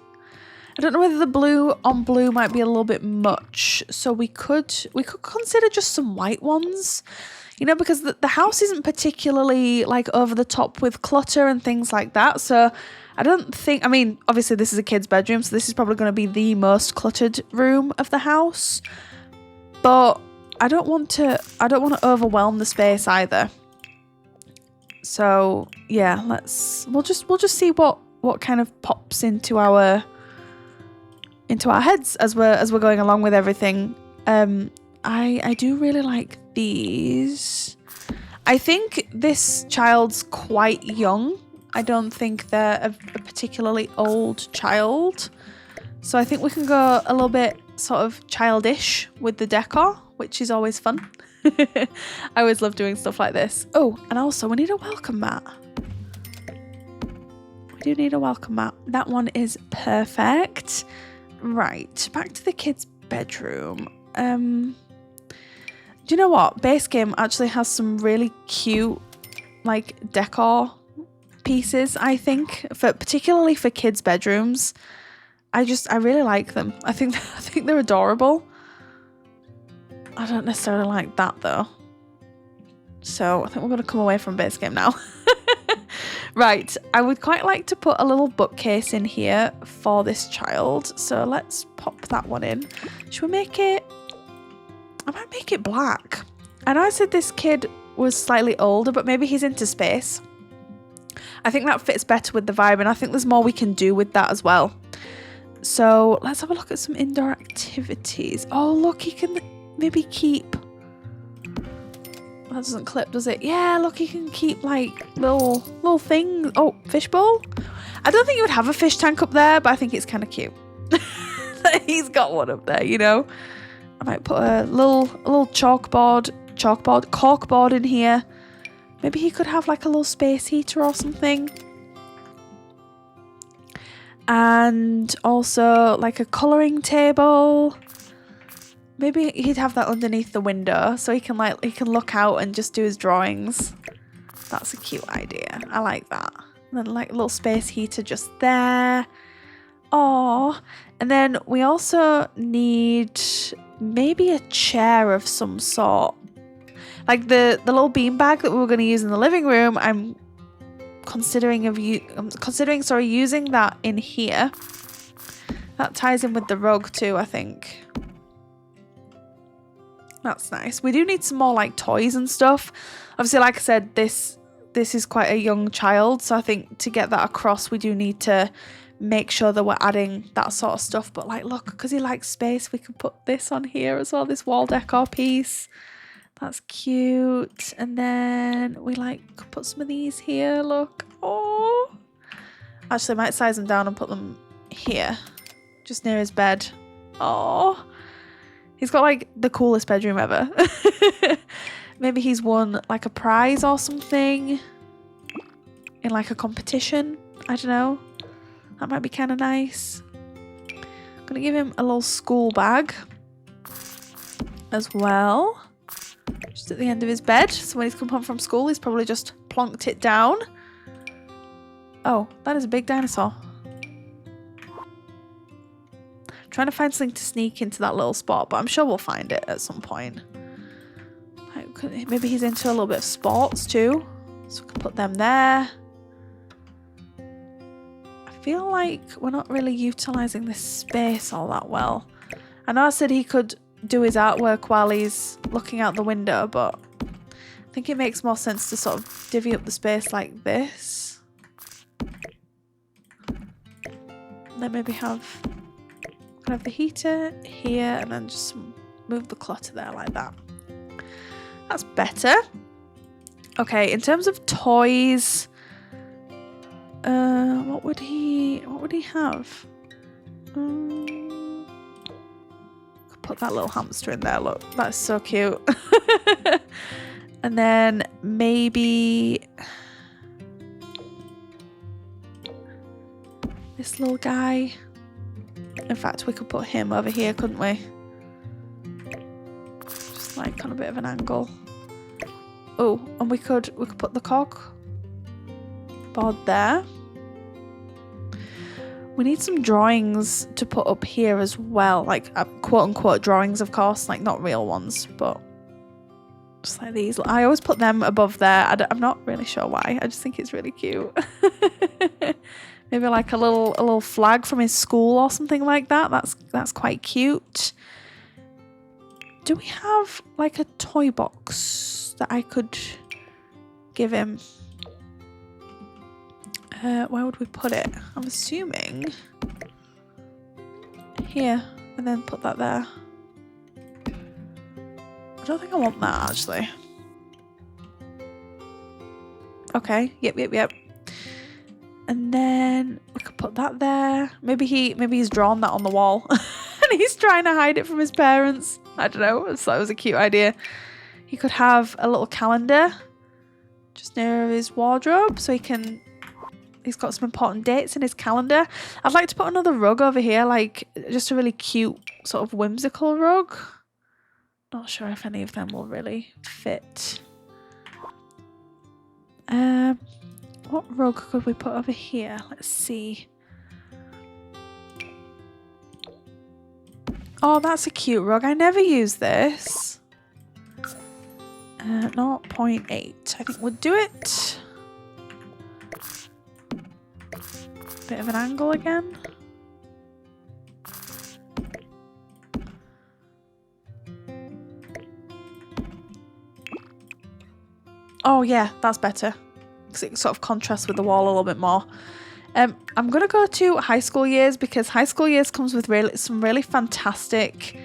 I don't know whether the blue on blue might be a little bit much. So we could consider just some white ones. You know, because the house isn't particularly, like, over the top with clutter and things like that. So I don't think... I mean, obviously this is a kid's bedroom, so this is probably going to be the most cluttered room of the house. But I don't want to overwhelm the space either. So, yeah, we'll just see what kind of pops into our heads as we're going along with everything. I do really like these. I think this child's quite young. I don't think they're a particularly old child. So I think we can go a little bit sort of childish with the decor, which is always fun. I always love doing stuff like this. Oh, and also we need a welcome mat. We do need a welcome mat. That one is perfect. Right, back to the kids' bedroom. Do you know what? Base game actually has some really cute, like, decor pieces, I think, particularly for kids' bedrooms. I really like them. I think they're adorable. I don't necessarily like that though. So I think we're going to come away from base game now. Right, I would quite like to put a little bookcase in here for this child. So let's pop that one in. Should we make it... I might make it black. I know I said this kid was slightly older, but maybe he's into space. I think that fits better with the vibe, and I think there's more we can do with that as well. So let's have a look at some indoor activities. Oh, look, he can maybe keep... That doesn't clip, does it? Yeah, look, he can keep like little things. Oh, fishbowl. I don't think he would have a fish tank up there, but I think it's kind of cute that he's got one up there, you know. I might put a little corkboard in here. Maybe he could have like a little space heater or something. And also like a colouring table. Maybe he'd have that underneath the window so he can look out and just do his drawings. That's a cute idea. I like that. And then like a little space heater just there. Oh, and then we also need maybe a chair of some sort. Like the little beanbag that we were going to use in the living room, I'm considering using that in here. That ties in with the rug too, I think. That's nice. We do need some more like toys and stuff. Obviously, like I said, this is quite a young child, so I think to get that across, we do need to make sure that we're adding that sort of stuff. But like, look, because he likes space, we can put this on here as well, this wall decor piece. That's cute. And then we like put some of these here, look. Oh, actually I might size them down and put them here, just near his bed. Oh, he's got like the coolest bedroom ever. Maybe he's won like a prize or something in like a competition. I don't know. That might be kind of nice. I'm gonna give him a little school bag as well, just at the end of his bed. So when he's come home from school, he's probably just plonked it down. Oh, that is a big dinosaur. I'm trying to find something to sneak into that little spot, but I'm sure we'll find it at some point. Like, maybe he's into a little bit of sports too, so we can put them there. I feel like we're not really utilising this space all that well. I know I said he could do his artwork while he's looking out the window, but I think it makes more sense to sort of divvy up the space like this. And then maybe have the heater here and then just move the clutter there like that. That's better. Okay, in terms of toys, what would he have? Could put that little hamster in there, look, that's so cute. And then maybe this little guy. In fact, we could put him over here, couldn't we? Just like on a bit of an angle. Oh, and we could put the cork board there. We need some drawings to put up here as well, like quote-unquote drawings, of course, like not real ones, but just like these. I always put them above there. I'm not really sure why. I just think it's really cute. Maybe like a little flag from his school or something like that. That's quite cute. Do we have like a toy box that I could give him? Where would we put it? I'm assuming here, and then put that there. I don't think I want that actually. Okay, yep. And then we could put that there. Maybe he's drawn that on the wall and he's trying to hide it from his parents. I don't know. I thought it was a cute idea. He could have a little calendar just near his wardrobe so he's got some important dates in his calendar. I'd like to put another rug over here, like just a really cute sort of whimsical rug. Not sure if any of them will really fit. What rug could we put over here? Let's see. Oh, that's a cute rug. I never use this. 0.8. I think we'll do it. Bit of an angle again. Oh yeah, that's better. Because it sort of contrasts with the wall a little bit more. I'm going to go to high school years because high school years comes with some really fantastic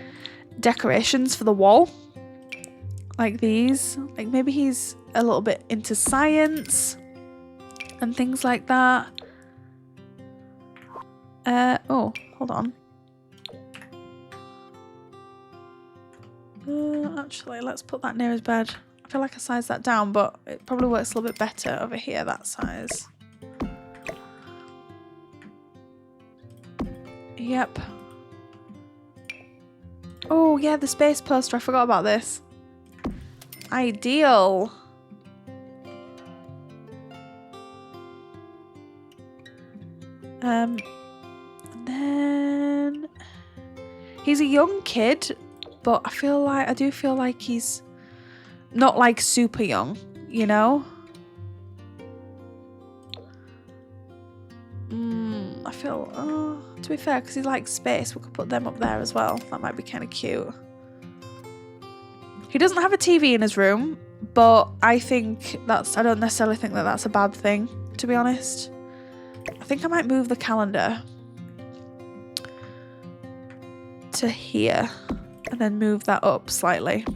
decorations for the wall. Like these. Like maybe he's a little bit into science and things like that. Oh, hold on. Actually, let's put that near his bed. I feel like I sized that down, but it probably works a little bit better over here, that size. Yep. Oh, yeah, the space poster. I forgot about this. Ideal. And then he's a young kid, but I do feel like he's not like super young, you know? I feel, to be fair, because he likes space, we could put them up there as well. That might be kind of cute. He doesn't have a TV in his room, but I don't necessarily think that that's a bad thing, to be honest. I think I might move the calendar to here and then move that up slightly.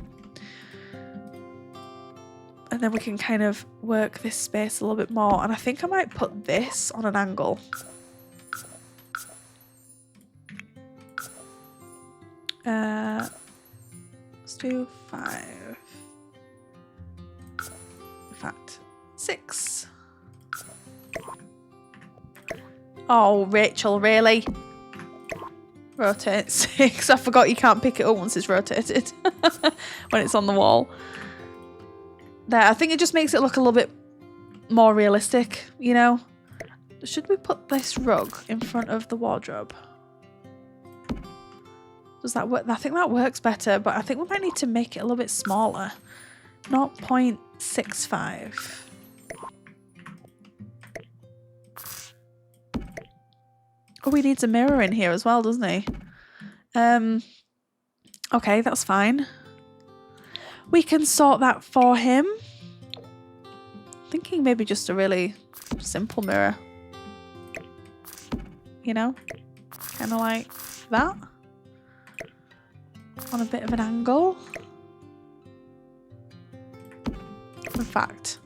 And then we can kind of work this space a little bit more. And I think I might put this on an angle. Let's do 5. In fact, 6. Oh, Rachel, really? Rotate 6. I forgot you can't pick it up once it's rotated. When it's on the wall. There, I think it just makes it look a little bit more realistic, you know? Should we put this rug in front of the wardrobe? Does that work? I think that works better, but I think we might need to make it a little bit smaller. 0.65. Oh, he needs a mirror in here as well, doesn't he? Okay, that's fine. We can sort that for him. Thinking maybe just a really simple mirror. You know? Kind of like that. On a bit of an angle. In fact,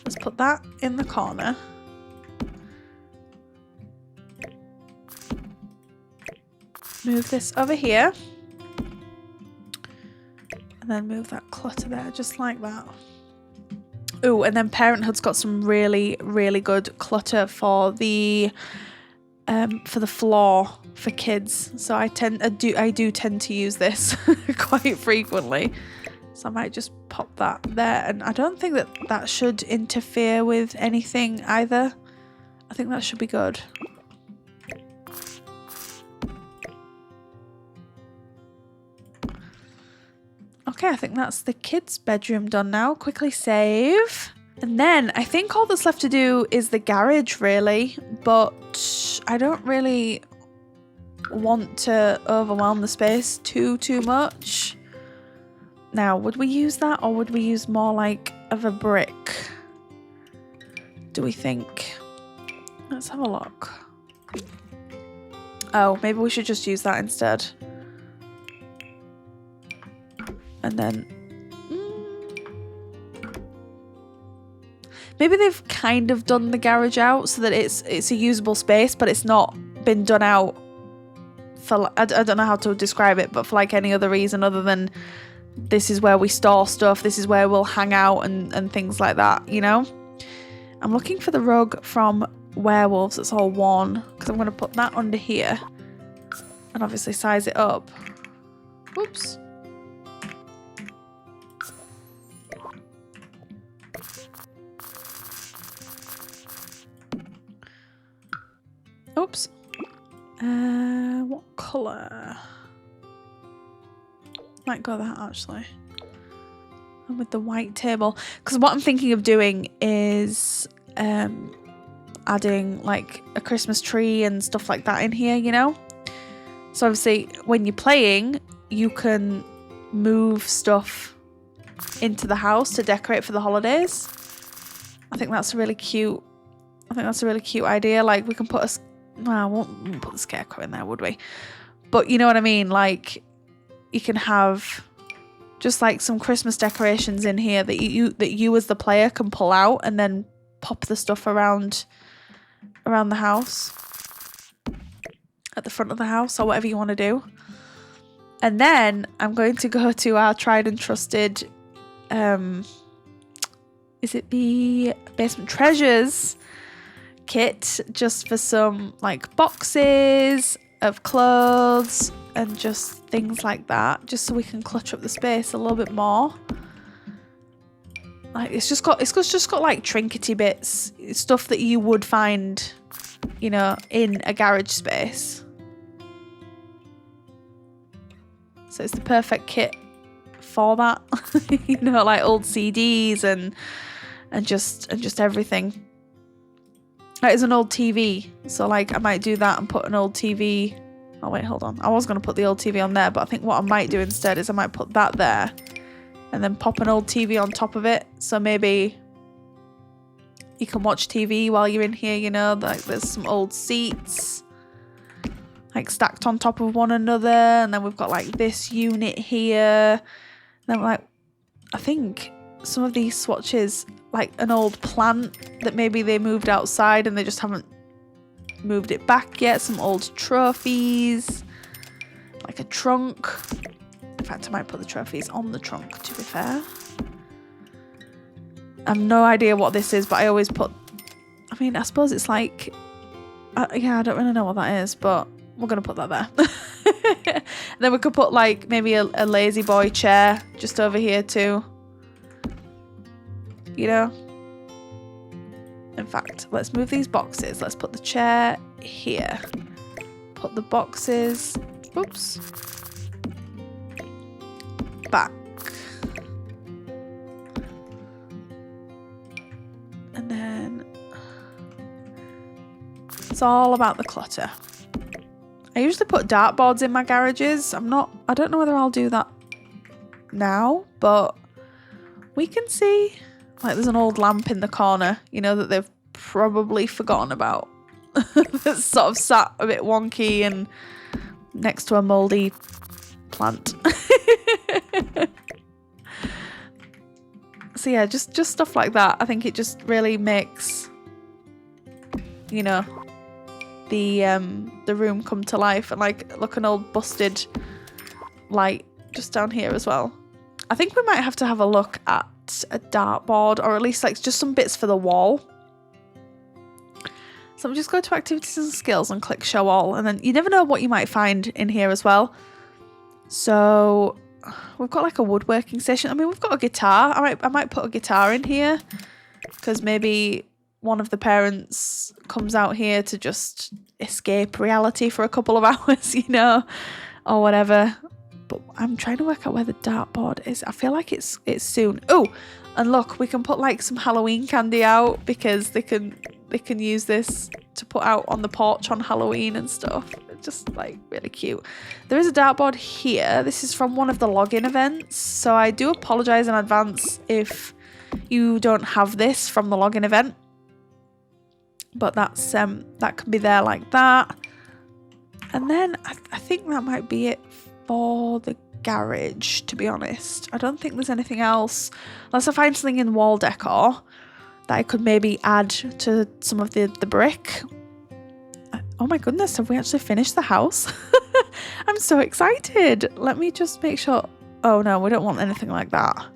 let's put that in the corner. Move this over here. And then move that clutter there, just like that. Oh, and then Parenthood's got some really, really good clutter for the floor for kids. So I do tend to use this quite frequently. So I might just pop that there. And I don't think that should interfere with anything either. I think that should be good. Okay, I think that's the kids' bedroom done now. Quickly save. And then I think all that's left to do is the garage, really. But I don't really want to overwhelm the space too much. Now, would we use that or would we use more like of a brick? Do we think? Let's have a look. Oh, maybe we should just use that instead. And then maybe they've kind of done the garage out so that it's a usable space, but it's not been done out for, I don't know how to describe it, but for like any other reason other than this is where we store stuff, this is where we'll hang out and things like that, you know? I'm looking for the rug from Werewolves that's all worn because I'm going to put that under here and obviously size it up. Oops. Oops. What colour? Might go that actually. And with the white table. Because what I'm thinking of doing is adding like a Christmas tree and stuff like that in here, you know? So obviously when you're playing, you can move stuff into the house to decorate for the holidays. I think that's a really cute. I think that's a really cute idea. Like we can put a. Well, I won't put the scarecrow in there, would we? But you know what I mean. Like you can have just like some Christmas decorations in here that you as the player can pull out and then pop the stuff around the house, at the front of the house, or whatever you want to do. And then I'm going to go to our tried and trusted, is it the Basement Treasures kit, just for some like boxes of clothes and just things like that, just so we can clutter up the space a little bit more. Like it's just got like trinkety bits, stuff that you would find, you know, in a garage space. So it's the perfect kit for that. You know, like old CDs and just everything. That is an old TV, so like I might do that and put an old TV. Oh wait, hold on. I was going to put the old TV on there, but I think what I might do instead is I might put that there and then pop an old TV on top of it. So maybe you can watch TV while you're in here, you know, like there's some old seats like stacked on top of one another, and then we've got like this unit here. Then like I think some of these swatches, like an old plant that maybe they moved outside and they just haven't moved it back yet. Some old trophies, like a trunk. In fact, I might put the trophies on the trunk, to be fair. I have no idea what this is, but I always put, I mean, I suppose it's like, yeah, I don't really know what that is, but we're going to put that there. Then we could put like maybe a lazy boy chair just over here too. You know? In fact, let's move these boxes. Let's put the chair here. Put the boxes, oops, back. And then it's all about the clutter. I usually put dartboards in my garages. I don't know whether I'll do that now, but we can see. Like there's an old lamp in the corner, you know, that they've probably forgotten about. That's sort of sat a bit wonky and next to a mouldy plant. So yeah, just stuff like that. I think it just really makes, you know, the room come to life. And like, look, an old busted light just down here as well. I think we might have to have a look at a dartboard, or at least like just some bits for the wall. So I'm just going to activities and skills and click show all, and then you never know what you might find in here as well. So we've got like a woodworking station. I mean, we've got a guitar. I might put a guitar in here because maybe one of the parents comes out here to just escape reality for a couple of hours, you know, or whatever. But I'm trying to work out where the dartboard is. I feel like it's soon. Oh, and look, we can put like some Halloween candy out because they can use this to put out on the porch on Halloween and stuff. It's just like really cute. There is a dartboard here. This is from one of the login events. So I do apologize in advance if you don't have this from the login event. But that's that can be there like that. And then I think that might be it for the garage, to be honest. I don't think there's anything else, unless I find something in wall decor that I could maybe add to some of the brick. Oh my goodness, have we actually finished the house? I'm so excited. Let me just make sure. Oh no, we don't want anything like that.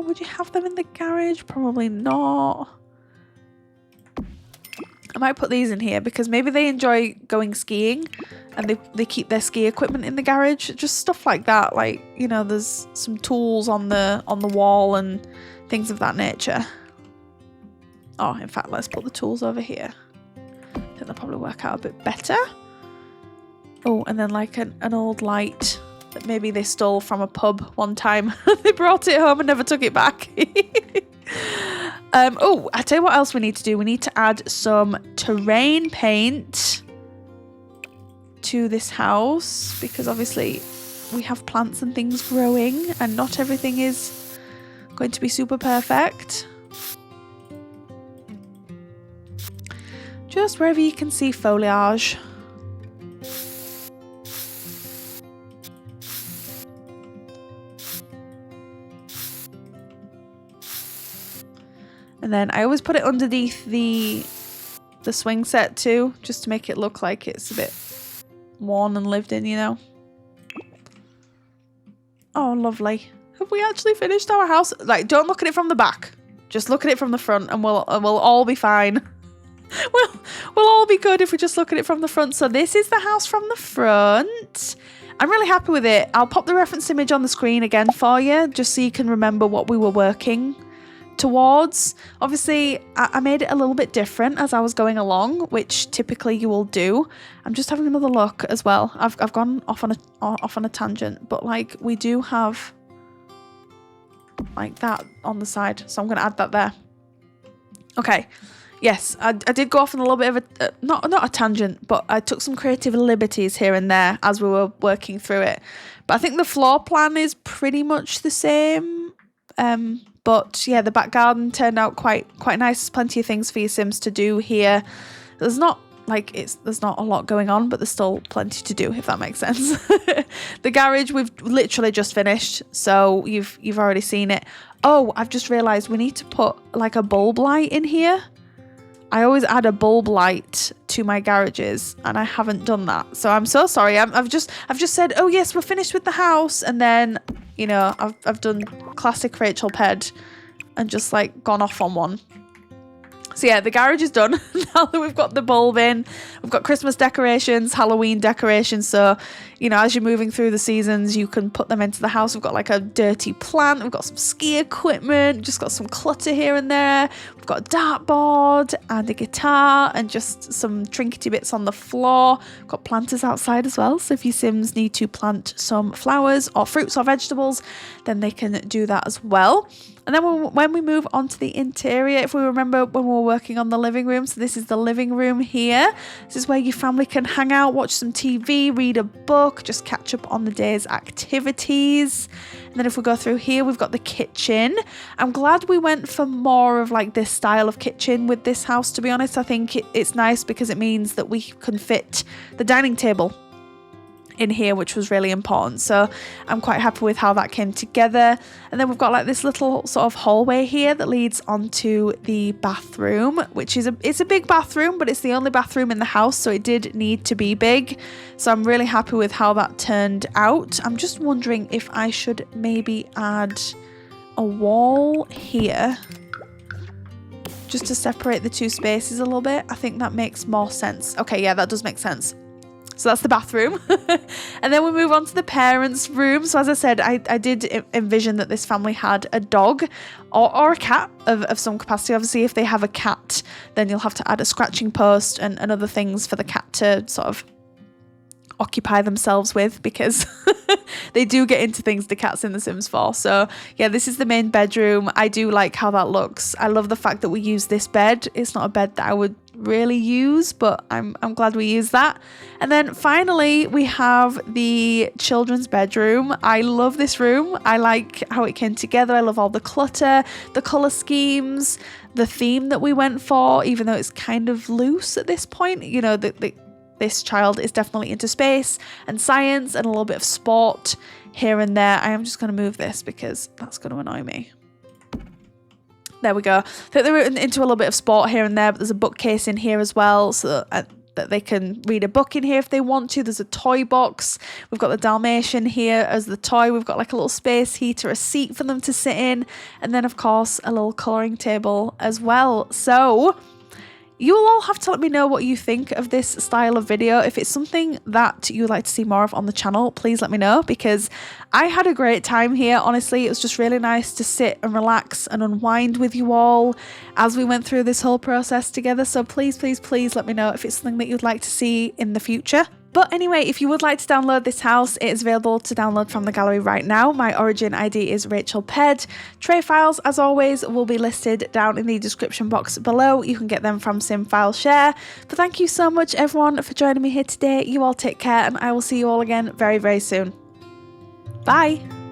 Would you have them in the garage? Probably not. I might put these in here because maybe they enjoy going skiing and they keep their ski equipment in the garage. Just stuff like that. Like, you know, there's some tools on the wall and things of that nature. Oh, in fact, let's put the tools over here. I think they'll probably work out a bit better. Oh, and then like an old light that maybe they stole from a pub one time. They brought it home and never took it back. Oh, I tell you what else we need to do. We need to add some terrain paint to this house because obviously we have plants and things growing and not everything is going to be super perfect. Just wherever you can see foliage. And then I always put it underneath the swing set too, just to make it look like it's a bit worn and lived in, you know. Oh, lovely. Have we actually finished our house? Like, don't look at it from the back. Just look at it from the front and we'll all be fine. We'll all be good if we just look at it from the front. So this is the house from the front. I'm really happy with it. I'll pop the reference image on the screen again for you, just so you can remember what we were working towards. Obviously, I made it a little bit different as I was going along, which typically you will do. I'm just having another look as well. I've gone off on a tangent, but like we do have like that on the side, so I'm going to add that there. Okay. Yes, I did go off on a little bit of a not a tangent, but I took some creative liberties here and there as we were working through it. But I think the floor plan is pretty much the same. But yeah, the back garden turned out quite nice. There's plenty of things for your Sims to do here. There's not a lot going on, but there's still plenty to do, if that makes sense. The garage we've literally just finished, so you've already seen it. Oh, I've just realised we need to put like a bulb light in here. I always add a bulb light to my garages and I haven't done that. So I'm so sorry. I've just said, oh yes, we're finished with the house. And then, you know, I've done classic RachelPedd and just like gone off on one. So yeah, the garage is done. Now that we've got the bulb in, we've got Christmas decorations, Halloween decorations. So, you know, as you're moving through the seasons, you can put them into the house. We've got like a dirty plant. We've got some ski equipment. Just got some clutter here and there. We've got a dartboard and a guitar and just some trinkety bits on the floor. We've got planters outside as well. So if your Sims need to plant some flowers or fruits or vegetables, then they can do that as well. And then when we move on to the interior, if we remember when we were working on the living room, so this is the living room here. This is where your family can hang out, watch some TV, read a book, just catch up on the day's activities. And then if we go through here, we've got the kitchen. I'm glad we went for more of like this style of kitchen with this house, to be honest. I think it's nice because it means that we can fit the dining table in here, which was really important. So I'm quite happy with how that came together. And then we've got like this little sort of hallway here that leads onto the bathroom, which is it's a big bathroom, but it's the only bathroom in the house, so it did need to be big. So I'm really happy with how that turned out. I'm just wondering if I should maybe add a wall here just to separate the two spaces a little bit. I think that makes more sense. Okay, yeah, that does make sense. So that's the bathroom. And then we move on to the parents' room. So as I said, I did envision that this family had a dog or a cat of some capacity. Obviously, if they have a cat, then you'll have to add a scratching post and other things for the cat to sort of occupy themselves with, because they do get into things the cat's in The Sims 4. So yeah, this is the main bedroom. I do like how that looks. I love the fact that we use this bed. It's not a bed that I would really use, but I'm glad we use that. And then finally we have the children's bedroom. I love this room. I like how it came together. I love all the clutter, the color schemes, the theme that we went for, even though it's kind of loose at this point. You know, this child is definitely into space and science and a little bit of sport here and there. I am just going to move this because that's going to annoy me. There we go. I think they're into a little bit of sport here and there, but there's a bookcase in here as well, so that they can read a book in here if they want to. There's a toy box. We've got the Dalmatian here as the toy. We've got like a little space heater, a seat for them to sit in, and then of course a little colouring table as well. So you'll all have to let me know what you think of this style of video. If it's something that you'd like to see more of on the channel, please let me know, because I had a great time here. Honestly, it was just really nice to sit and relax and unwind with you all as we went through this whole process together. So please, please, please let me know if it's something that you'd like to see in the future. But anyway, if you would like to download this house, it is available to download from the gallery right now. My origin ID is RachelPedd. Tray files, as always, will be listed down in the description box below. You can get them from SimFileShare. But thank you so much, everyone, for joining me here today. You all take care, and I will see you all again very, very soon. Bye.